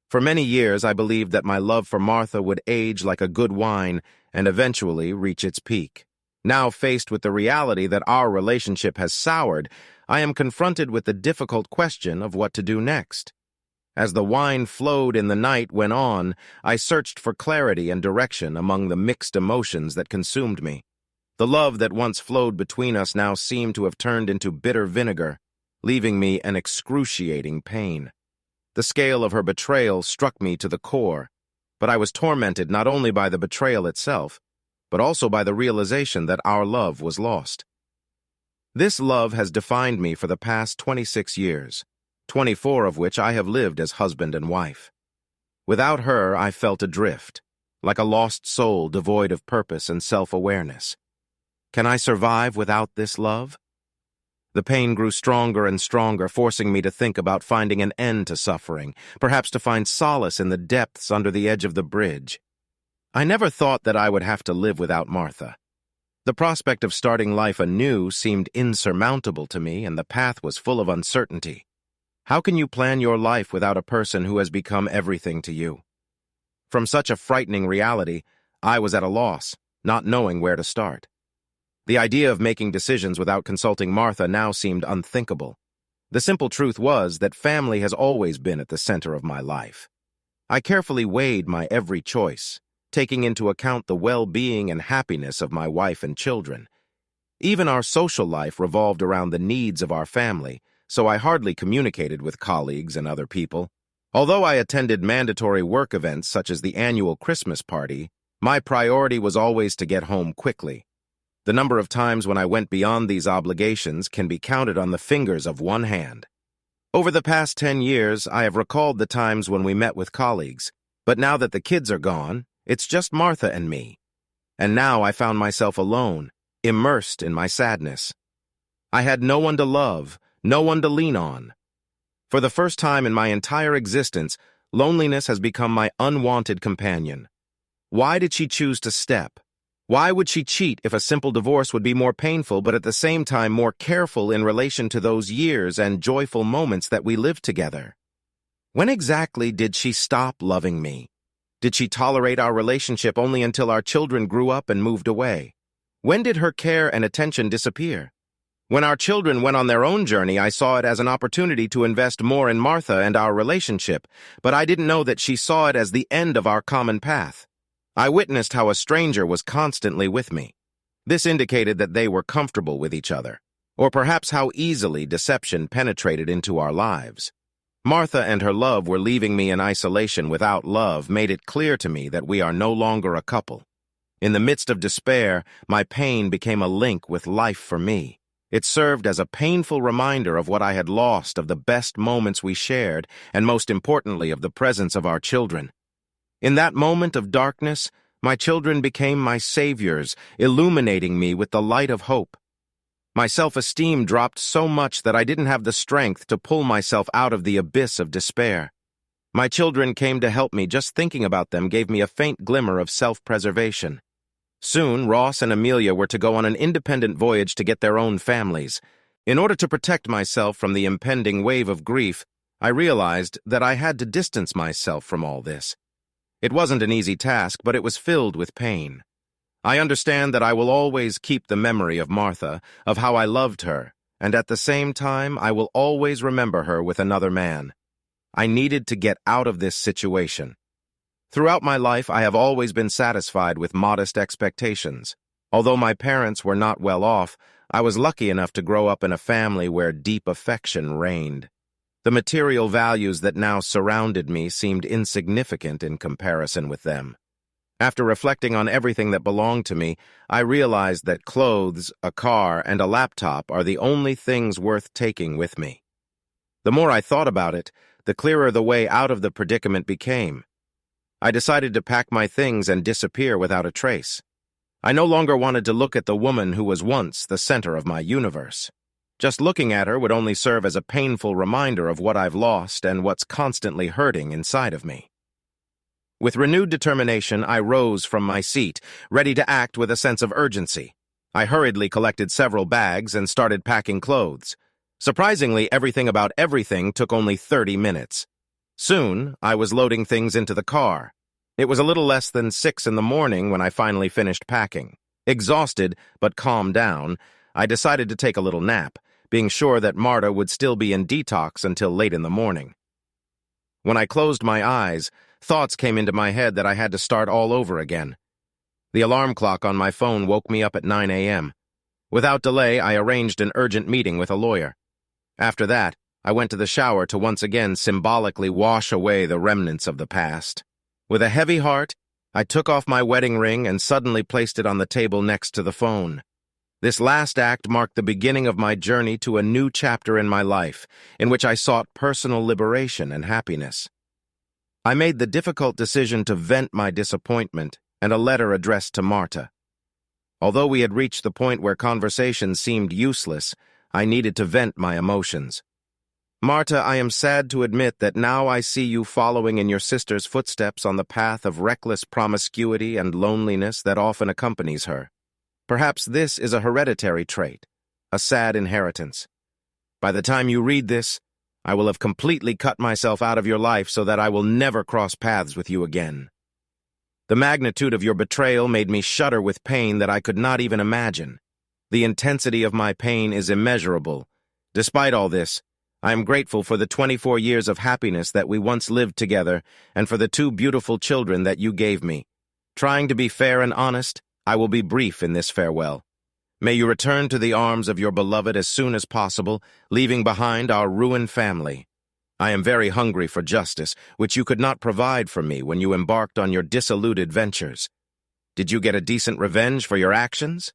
For many years, I believed that my love for Martha would age like a good wine and eventually reach its peak. Now faced with the reality that our relationship has soured, I am confronted with the difficult question of what to do next. As the wine flowed and the night went on, I searched for clarity and direction among the mixed emotions that consumed me. The love that once flowed between us now seemed to have turned into bitter vinegar, leaving me an excruciating pain. The scale of her betrayal struck me to the core, but I was tormented not only by the betrayal itself, but also by the realization that our love was lost. This love has defined me for the past 26 years, 24 of which I have lived as husband and wife. Without her, I felt adrift, like a lost soul devoid of purpose and self-awareness. Can I survive without this love? The pain grew stronger and stronger, forcing me to think about finding an end to suffering, perhaps to find solace in the depths under the edge of the bridge. I never thought that I would have to live without Martha. The prospect of starting life anew seemed insurmountable to me, and the path was full of uncertainty. How can you plan your life without a person who has become everything to you? From such a frightening reality, I was at a loss, not knowing where to start. The idea of making decisions without consulting Martha now seemed unthinkable. The simple truth was that family has always been at the center of my life. I carefully weighed my every choice, taking into account the well-being and happiness of my wife and children. Even our social life revolved around the needs of our family, so I hardly communicated with colleagues and other people. Although I attended mandatory work events such as the annual Christmas party, my priority was always to get home quickly. The number of times when I went beyond these obligations can be counted on the fingers of one hand. Over the past 10 years, I have recalled the times when we met with colleagues, but now that the kids are gone, it's just Martha and me. And now I found myself alone, immersed in my sadness. I had no one to love, no one to lean on. For the first time in my entire existence, loneliness has become my unwanted companion. Why did she choose to step? Why would she cheat if a simple divorce would be more painful but at the same time more careful in relation to those years and joyful moments that we lived together? When exactly did she stop loving me? Did she tolerate our relationship only until our children grew up and moved away? When did her care and attention disappear? When our children went on their own journey, I saw it as an opportunity to invest more in Martha and our relationship, but I didn't know that she saw it as the end of our common path. I witnessed how a stranger was constantly with me. This indicated that they were comfortable with each other, or perhaps how easily deception penetrated into our lives. Martha and her love were leaving me in isolation without love made it clear to me that we are no longer a couple. In the midst of despair, my pain became a link with life for me. It served as a painful reminder of what I had lost, of the best moments we shared, and most importantly, of the presence of our children. In that moment of darkness, my children became my saviors, illuminating me with the light of hope. My self-esteem dropped so much that I didn't have the strength to pull myself out of the abyss of despair. My children came to help me. Just thinking about them gave me a faint glimmer of self-preservation. Soon, Ross and Amelia were to go on an independent voyage to get their own families. In order to protect myself from the impending wave of grief, I realized that I had to distance myself from all this. It wasn't an easy task, but it was filled with pain. I understand that I will always keep the memory of Martha, of how I loved her, and at the same time, I will always remember her with another man. I needed to get out of this situation. Throughout my life, I have always been satisfied with modest expectations. Although my parents were not well off, I was lucky enough to grow up in a family where deep affection reigned. The material values that now surrounded me seemed insignificant in comparison with them. After reflecting on everything that belonged to me, I realized that clothes, a car, and a laptop are the only things worth taking with me. The more I thought about it, the clearer the way out of the predicament became. I decided to pack my things and disappear without a trace. I no longer wanted to look at the woman who was once the center of my universe. Just looking at her would only serve as a painful reminder of what I've lost and what's constantly hurting inside of me. With renewed determination, I rose from my seat, ready to act with a sense of urgency. I hurriedly collected several bags and started packing clothes. Surprisingly, everything about everything took only 30 minutes. Soon, I was loading things into the car. It was a little less than 6 in the morning when I finally finished packing. Exhausted, but calmed down, I decided to take a little nap, being sure that Marta would still be in detox until late in the morning. When I closed my eyes, thoughts came into my head that I had to start all over again. The alarm clock on my phone woke me up at 9 a.m. Without delay, I arranged an urgent meeting with a lawyer. After that, I went to the shower to once again symbolically wash away the remnants of the past. With a heavy heart, I took off my wedding ring and suddenly placed it on the table next to the phone. This last act marked the beginning of my journey to a new chapter in my life, in which I sought personal liberation and happiness. I made the difficult decision to vent my disappointment and a letter addressed to Marta. Although we had reached the point where conversation seemed useless, I needed to vent my emotions. Marta, I am sad to admit that now I see you following in your sister's footsteps on the path of reckless promiscuity and loneliness that often accompanies her. Perhaps this is a hereditary trait, a sad inheritance. By the time you read this, I will have completely cut myself out of your life so that I will never cross paths with you again. The magnitude of your betrayal made me shudder with pain that I could not even imagine. The intensity of my pain is immeasurable. Despite all this, I am grateful for the 24 years of happiness that we once lived together and for the 2 beautiful children that you gave me. Trying to be fair and honest, I will be brief in this farewell. May you return to the arms of your beloved as soon as possible, leaving behind our ruined family. I am very hungry for justice, which you could not provide for me when you embarked on your dissolute ventures. Did you get a decent revenge for your actions?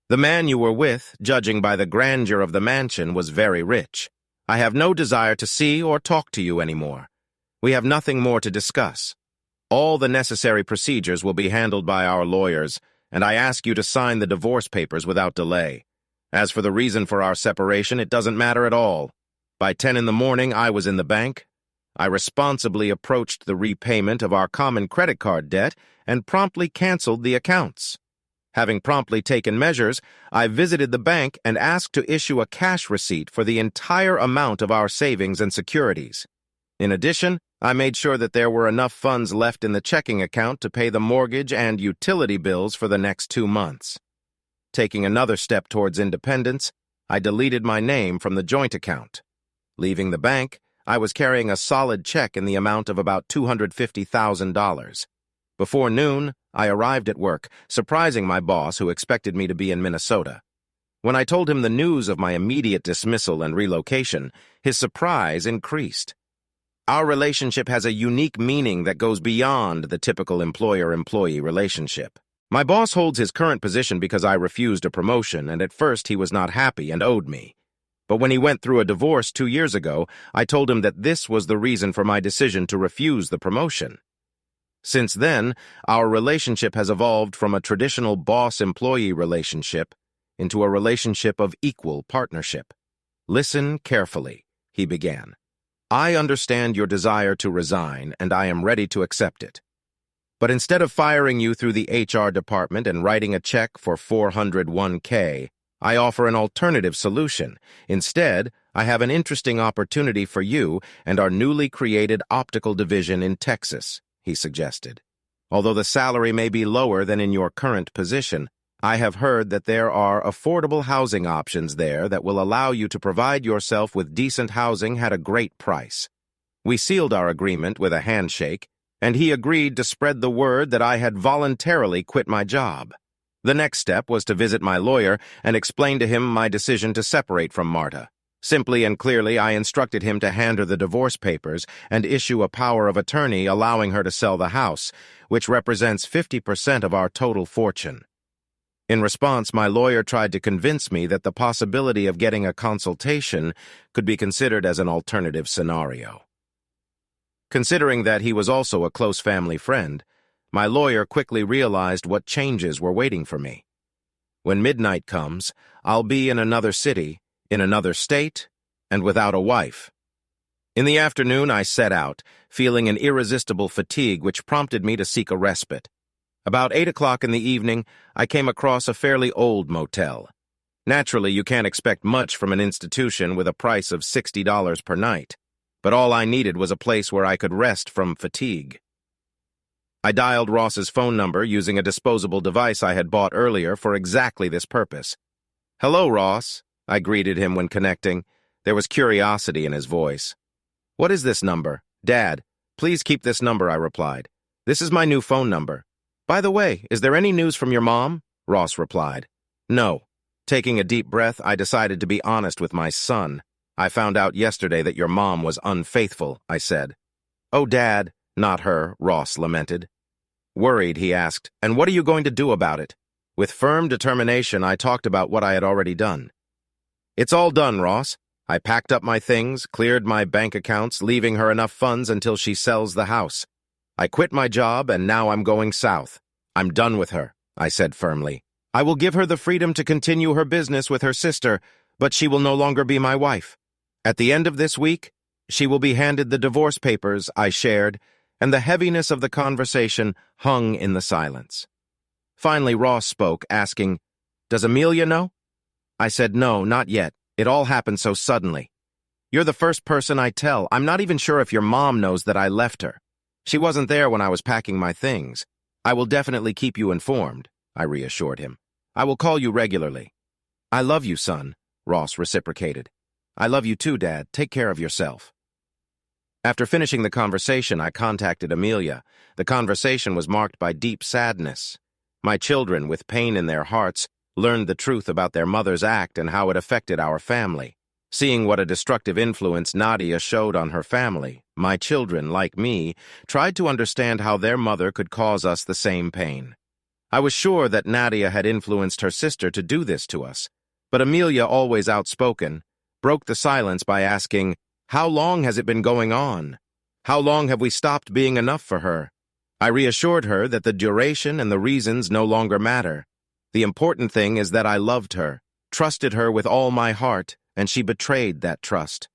The man you were with, judging by the grandeur of the mansion, was very rich. I have no desire to see or talk to you anymore. We have nothing more to discuss. All the necessary procedures will be handled by our lawyers, and I ask you to sign the divorce papers without delay. As for the reason for our separation, it doesn't matter at all. By 10 in the morning, I was in the bank. I responsibly approached the repayment of our common credit card debt and promptly canceled the accounts. Having promptly taken measures, I visited the bank and asked to issue a cash receipt for the entire amount of our savings and securities. In addition, I made sure that there were enough funds left in the checking account to pay the mortgage and utility bills for the next 2 months. Taking another step towards independence, I deleted my name from the joint account. Leaving the bank, I was carrying a solid check in the amount of about $250,000. Before noon, I arrived at work, surprising my boss who expected me to be in Minnesota. When I told him the news of my immediate dismissal and relocation, his surprise increased. Our relationship has a unique meaning that goes beyond the typical employer-employee relationship. My boss holds his current position because I refused a promotion, and at first he was not happy and owed me. But when he went through a divorce 2 years ago, I told him that this was the reason for my decision to refuse the promotion. Since then, our relationship has evolved from a traditional boss-employee relationship into a relationship of equal partnership. Listen carefully, he began. I understand your desire to resign, and I am ready to accept it. But instead of firing you through the HR department and writing a check for $401K, I offer an alternative solution. Instead, I have an interesting opportunity for you and our newly created optical division in Texas, he suggested. Although the salary may be lower than in your current position, I have heard that there are affordable housing options there that will allow you to provide yourself with decent housing at a great price. We sealed our agreement with a handshake, and he agreed to spread the word that I had voluntarily quit my job. The next step was to visit my lawyer and explain to him my decision to separate from Marta. Simply and clearly, I instructed him to hand her the divorce papers and issue a power of attorney allowing her to sell the house, which represents 50% of our total fortune. In response, my lawyer tried to convince me that the possibility of getting a consultation could be considered as an alternative scenario. Considering that he was also a close family friend, my lawyer quickly realized what changes were waiting for me. When midnight comes, I'll be in another city, in another state, and without a wife. In the afternoon, I set out, feeling an irresistible fatigue which prompted me to seek a respite. About 8 o'clock in the evening, I came across a fairly old motel. Naturally, you can't expect much from an institution with a price of $60 per night, but all I needed was a place where I could rest from fatigue. I dialed Ross's phone number using a disposable device I had bought earlier for exactly this purpose. "Hello, Ross," I greeted him when connecting. There was curiosity in his voice. "What is this number?" "Dad, please keep this number," I replied. "This is my new phone number." "By the way, is there any news from your mom?" Ross replied. "No." Taking a deep breath, I decided to be honest with my son. "I found out yesterday that your mom was unfaithful," I said. "Oh, Dad, not her," Ross lamented. Worried, he asked, "And what are you going to do about it?" With firm determination, I talked about what I had already done. "It's all done, Ross. I packed up my things, cleared my bank accounts, leaving her enough funds until she sells the house. I quit my job, and now I'm going south. I'm done with her," I said firmly. "I will give her the freedom to continue her business with her sister, but she will no longer be my wife. At the end of this week, she will be handed the divorce papers I shared, and the heaviness of the conversation hung in the silence. Finally, Ross spoke, asking, "Does Amelia know?" I said, "No, not yet. It all happened so suddenly. You're the first person I tell. I'm not even sure if your mom knows that I left her. She wasn't there when I was packing my things. I will definitely keep you informed," I reassured him. "I will call you regularly." "I love you, son," Ross reciprocated. "I love you too, Dad. Take care of yourself." After finishing the conversation, I contacted Amelia. The conversation was marked by deep sadness. My children, with pain in their hearts, learned the truth about their mother's act and how it affected our family. Seeing what a destructive influence Nadia showed on her family, my children, like me, tried to understand how their mother could cause us the same pain. I was sure that Nadia had influenced her sister to do this to us, but Amelia, always outspoken, broke the silence by asking, "How long has it been going on? How long have we stopped being enough for her?" I reassured her that the duration and the reasons no longer matter. The important thing is that I loved her, trusted her with all my heart, and she betrayed that trust.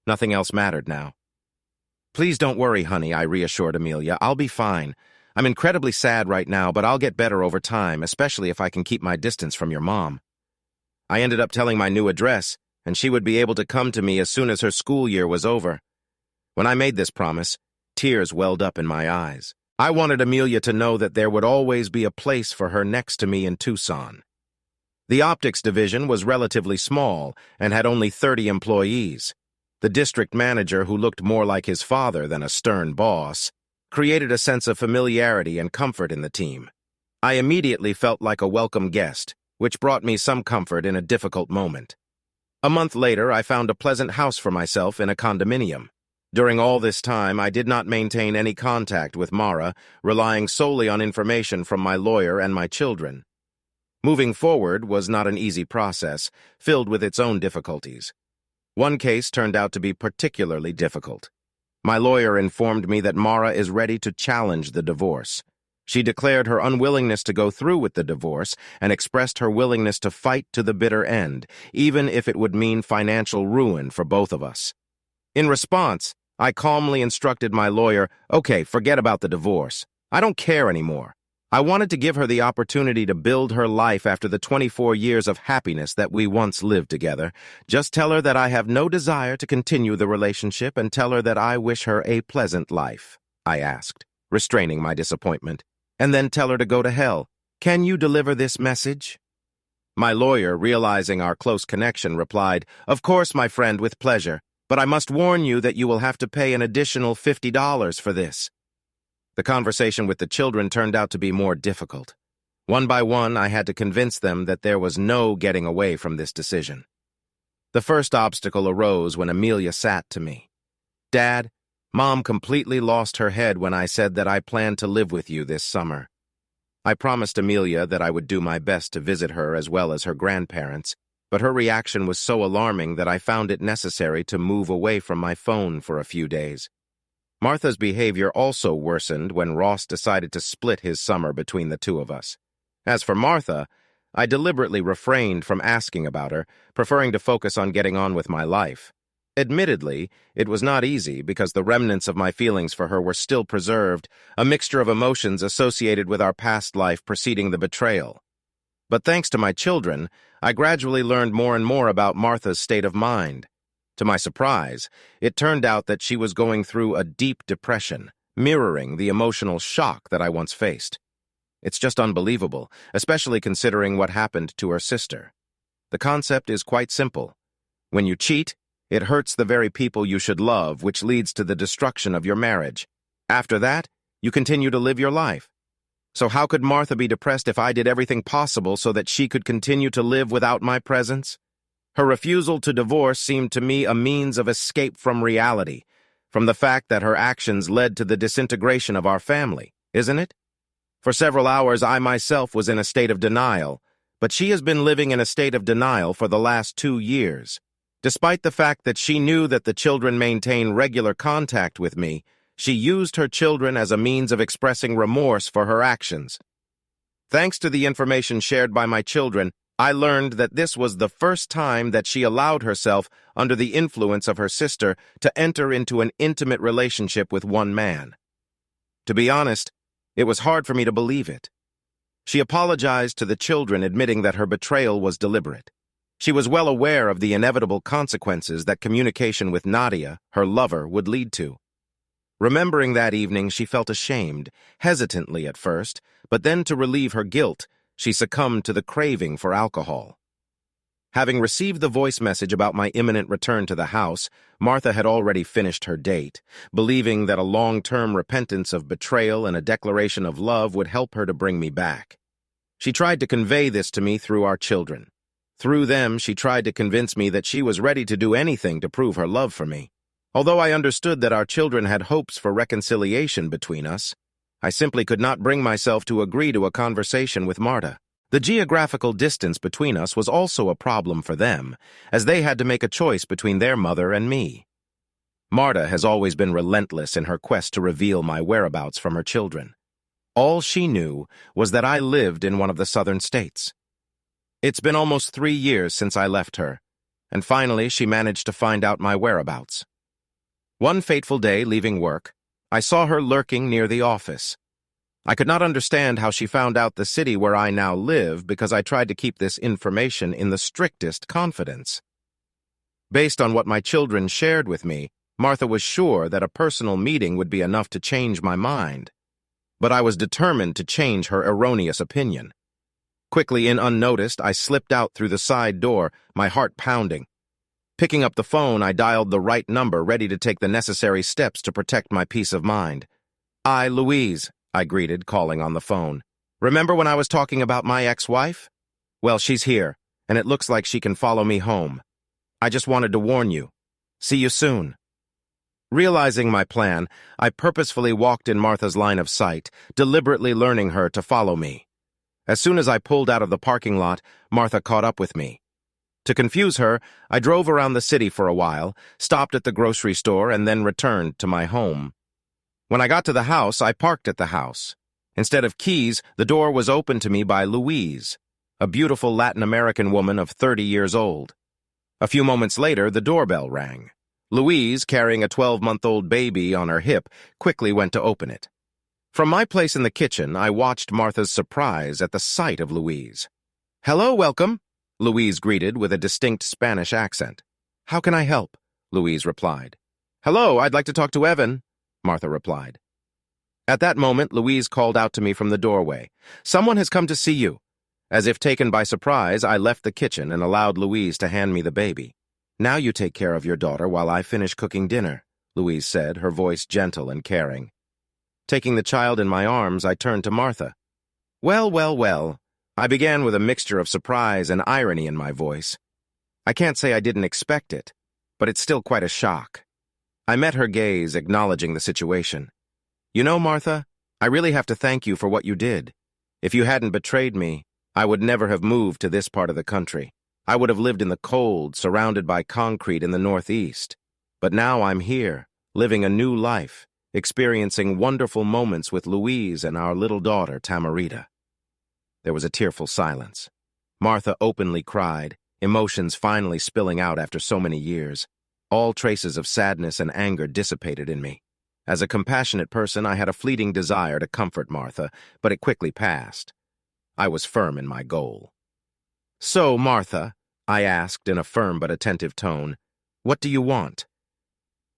Nothing else mattered now. "Please don't worry, honey," I reassured Amelia. "I'll be fine. I'm incredibly sad right now, but I'll get better over time, especially if I can keep my distance from your mom." I ended up telling my new address, and she would be able to come to me as soon as her school year was over. When I made this promise, tears welled up in my eyes. I wanted Amelia to know that there would always be a place for her next to me in Tucson. The optics division was relatively small and had only 30 employees. The district manager, who looked more like his father than a stern boss, created a sense of familiarity and comfort in the team. I immediately felt like a welcome guest, which brought me some comfort in a difficult moment. A month later, I found a pleasant house for myself in a condominium. During all this time, I did not maintain any contact with Mara, relying solely on information from my lawyer and my children. Moving forward was not an easy process, filled with its own difficulties. One case turned out to be particularly difficult. My lawyer informed me that Mara is ready to challenge the divorce. She declared her unwillingness to go through with the divorce and expressed her willingness to fight to the bitter end, even if it would mean financial ruin for both of us. In response, I calmly instructed my lawyer, "Okay, forget about the divorce. I don't care anymore. I wanted to give her the opportunity to build her life after the 24 years of happiness that we once lived together. Just tell her that I have no desire to continue the relationship and tell her that I wish her a pleasant life," I asked, restraining my disappointment. "And then tell her to go to hell. Can you deliver this message?" My lawyer, realizing our close connection, replied, "Of course, my friend, with pleasure, but I must warn you that you will have to pay an additional $50 for this." The conversation with the children turned out to be more difficult. One by one, I had to convince them that there was no getting away from this decision. The first obstacle arose when Amelia sat to me. "Dad, Mom completely lost her head when I said that I planned to live with you this summer." I promised Amelia that I would do my best to visit her as well as her grandparents, but her reaction was so alarming that I found it necessary to move away from my phone for a few days. Martha's behavior also worsened when Ross decided to split his summer between the two of us. As for Martha, I deliberately refrained from asking about her, preferring to focus on getting on with my life. Admittedly, it was not easy because the remnants of my feelings for her were still preserved, a mixture of emotions associated with our past life preceding the betrayal. But thanks to my children, I gradually learned more and more about Martha's state of mind. To my surprise, it turned out that she was going through a deep depression, mirroring the emotional shock that I once faced. It's just unbelievable, especially considering what happened to her sister. The concept is quite simple. When you cheat, it hurts the very people you should love, which leads to the destruction of your marriage. After that, you continue to live your life. So how could Martha be depressed if I did everything possible so that she could continue to live without my presence? Her refusal to divorce seemed to me a means of escape from reality, from the fact that her actions led to the disintegration of our family, isn't it? For several hours, I myself was in a state of denial, but she has been living in a state of denial for the last 2 years. Despite the fact that she knew that the children maintain regular contact with me, she used her children as a means of expressing remorse for her actions. Thanks to the information shared by my children, I learned that this was the first time that she allowed herself, under the influence of her sister, to enter into an intimate relationship with one man. To be honest, it was hard for me to believe it. She apologized to the children, admitting that her betrayal was deliberate. She was well aware of the inevitable consequences that communication with Nadia, her lover, would lead to. Remembering that evening, she felt ashamed, hesitantly at first, but then to relieve her guilt, she succumbed to the craving for alcohol. Having received the voice message about my imminent return to the house, Martha had already finished her date, believing that a long-term repentance of betrayal and a declaration of love would help her to bring me back. She tried to convey this to me through our children. Through them, she tried to convince me that she was ready to do anything to prove her love for me. Although I understood that our children had hopes for reconciliation between us, I simply could not bring myself to agree to a conversation with Marta. The geographical distance between us was also a problem for them, as they had to make a choice between their mother and me. Marta has always been relentless in her quest to reveal my whereabouts from her children. All she knew was that I lived in one of the southern states. It's been almost 3 years since I left her, and finally she managed to find out my whereabouts. One fateful day, leaving work, I saw her lurking near the office. I could not understand how she found out the city where I now live because I tried to keep this information in the strictest confidence. Based on what my children shared with me, Martha was sure that a personal meeting would be enough to change my mind. But I was determined to change her erroneous opinion. Quickly and unnoticed, I slipped out through the side door, my heart pounding. Picking up the phone, I dialed the right number, ready to take the necessary steps to protect my peace of mind. Louise," I greeted, calling on the phone. "Remember when I was talking about my ex-wife? Well, she's here, and it looks like she can follow me home. I just wanted to warn you. See you soon." Realizing my plan, I purposefully walked in Martha's line of sight, deliberately learning her to follow me. As soon as I pulled out of the parking lot, Martha caught up with me. To confuse her, I drove around the city for a while, stopped at the grocery store, and then returned to my home. When I got to the house, I parked at the house. Instead of keys, the door was opened to me by Louise, a beautiful Latin American woman of 30 years old. A few moments later, the doorbell rang. Louise, carrying a 12-month-old baby on her hip, quickly went to open it. From my place in the kitchen, I watched Martha's surprise at the sight of Louise. "Hello, welcome," Louise greeted with a distinct Spanish accent. "How can I help?" Louise replied. "Hello, I'd like to talk to Evan," Martha replied. At that moment, Louise called out to me from the doorway. "Someone has come to see you." As if taken by surprise, I left the kitchen and allowed Louise to hand me the baby. "Now you take care of your daughter while I finish cooking dinner," Louise said, her voice gentle and caring. Taking the child in my arms, I turned to Martha. "Well, well, well," I began with a mixture of surprise and irony in my voice. I can't say I didn't expect it, but it's still quite a shock. I met her gaze, acknowledging the situation. "You know, Martha, I really have to thank you for what you did. If you hadn't betrayed me, I would never have moved to this part of the country. I would have lived in the cold, surrounded by concrete in the Northeast. But now I'm here, living a new life, experiencing wonderful moments with Louise and our little daughter, Tamarita." There was a tearful silence. Martha openly cried, emotions finally spilling out after so many years. All traces of sadness and anger dissipated in me. As a compassionate person, I had a fleeting desire to comfort Martha, but it quickly passed. I was firm in my goal. "So, Martha," I asked in a firm but attentive tone, "what do you want?"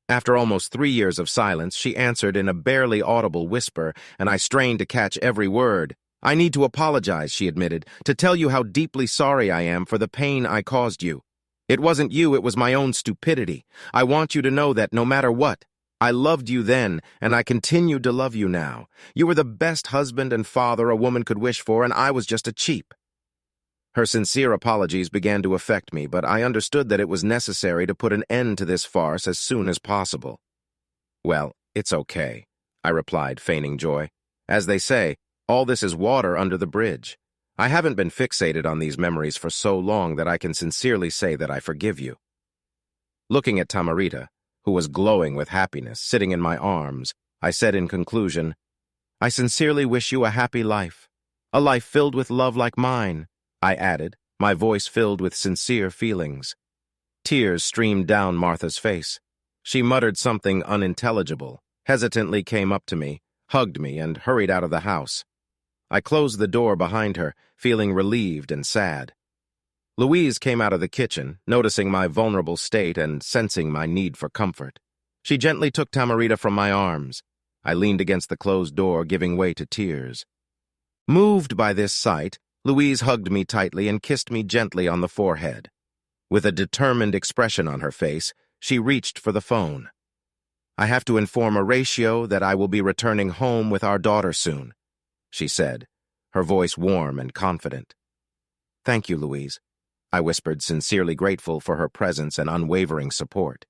After almost 3 years of silence, she answered in a barely audible whisper, and I strained to catch every word. "I need to apologize," she admitted, "to tell you how deeply sorry I am for the pain I caused you. It wasn't you, it was my own stupidity. I want you to know that no matter what, I loved you then, and I continued to love you now. You were the best husband and father a woman could wish for, and I was just a cheap." Her sincere apologies began to affect me, but I understood that it was necessary to put an end to this farce as soon as possible. "Well, it's okay," I replied, feigning joy. "As they say, all this is water under the bridge. I haven't been fixated on these memories for so long that I can sincerely say that I forgive you." Looking at Tamarita, who was glowing with happiness, sitting in my arms, I said in conclusion, "I sincerely wish you a happy life, a life filled with love like mine," I added, my voice filled with sincere feelings. Tears streamed down Martha's face. She muttered something unintelligible, hesitantly came up to me, hugged me, and hurried out of the house. I closed the door behind her, feeling relieved and sad. Louise came out of the kitchen, noticing my vulnerable state and sensing my need for comfort. She gently took Tamarita from my arms. I leaned against the closed door, giving way to tears. Moved by this sight, Louise hugged me tightly and kissed me gently on the forehead. With a determined expression on her face, she reached for the phone. "I have to inform Horatio that I will be returning home with our daughter soon," she said, her voice warm and confident. "Thank you, Louise," I whispered, sincerely grateful for her presence and unwavering support.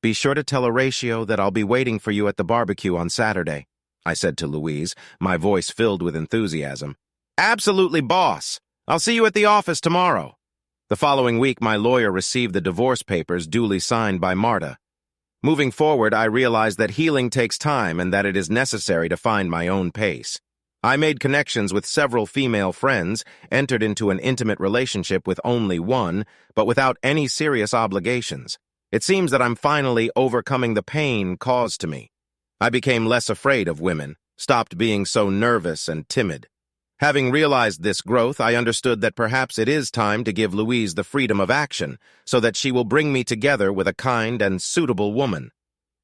"Be sure to tell Horatio that I'll be waiting for you at the barbecue on Saturday," I said to Louise, my voice filled with enthusiasm. "Absolutely, boss! I'll see you at the office tomorrow." The following week, my lawyer received the divorce papers duly signed by Marta. Moving forward, I realized that healing takes time and that it is necessary to find my own pace. I made connections with several female friends, entered into an intimate relationship with only one, but without any serious obligations. It seems that I'm finally overcoming the pain caused to me. I became less afraid of women, stopped being so nervous and timid. Having realized this growth, I understood that perhaps it is time to give Louise the freedom of action, so that she will bring me together with a kind and suitable woman.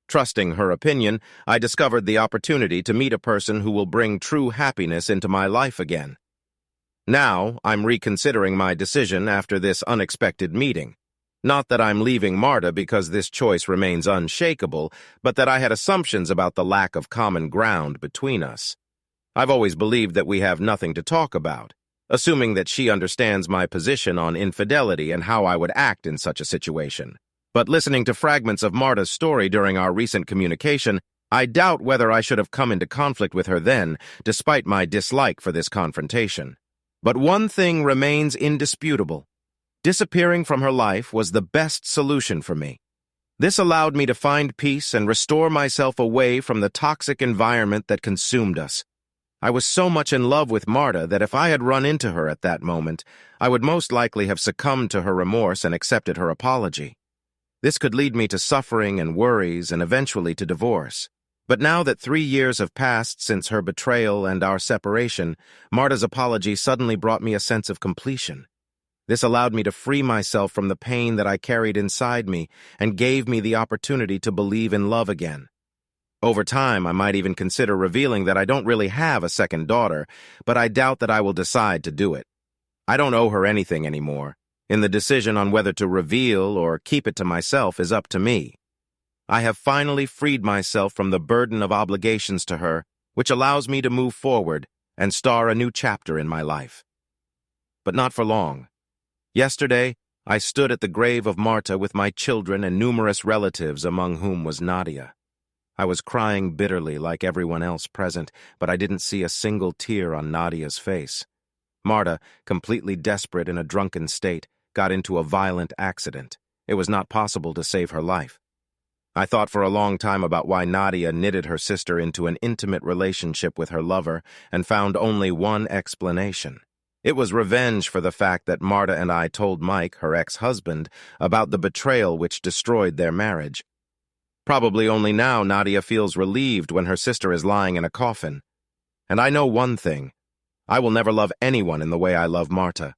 Trusting her opinion, I discovered the opportunity to meet a person who will bring true happiness into my life again. Now, I'm reconsidering my decision after this unexpected meeting. Not that I'm leaving Marta because this choice remains unshakable, but that I had assumptions about the lack of common ground between us. I've always believed that we have nothing to talk about, assuming that she understands my position on infidelity and how I would act in such a situation. But listening to fragments of Marta's story during our recent communication, I doubt whether I should have come into conflict with her then, despite my dislike for this confrontation. But one thing remains indisputable. Disappearing from her life was the best solution for me. This allowed me to find peace and restore myself away from the toxic environment that consumed us. I was so much in love with Marta that if I had run into her at that moment, I would most likely have succumbed to her remorse and accepted her apology. This could lead me to suffering and worries and eventually to divorce. But now that 3 years have passed since her betrayal and our separation, Marta's apology suddenly brought me a sense of completion. This allowed me to free myself from the pain that I carried inside me and gave me the opportunity to believe in love again. Over time, I might even consider revealing that I don't really have a second daughter, but I doubt that I will decide to do it. I don't owe her anything anymore, and the decision on whether to reveal or keep it to myself is up to me. I have finally freed myself from the burden of obligations to her, which allows me to move forward and start a new chapter in my life. But not for long. Yesterday, I stood at the grave of Marta with my children and numerous relatives, among whom was Nadia. I was crying bitterly like everyone else present, but I didn't see a single tear on Nadia's face. Marta, completely desperate in a drunken state, got into a violent accident. It was not possible to save her life. I thought for a long time about why Nadia knitted her sister into an intimate relationship with her lover and found only one explanation. It was revenge for the fact that Marta and I told Mike, her ex-husband, about the betrayal which destroyed their marriage. Probably only now Nadia feels relieved when her sister is lying in a coffin. And I know one thing. I will never love anyone in the way I love Marta.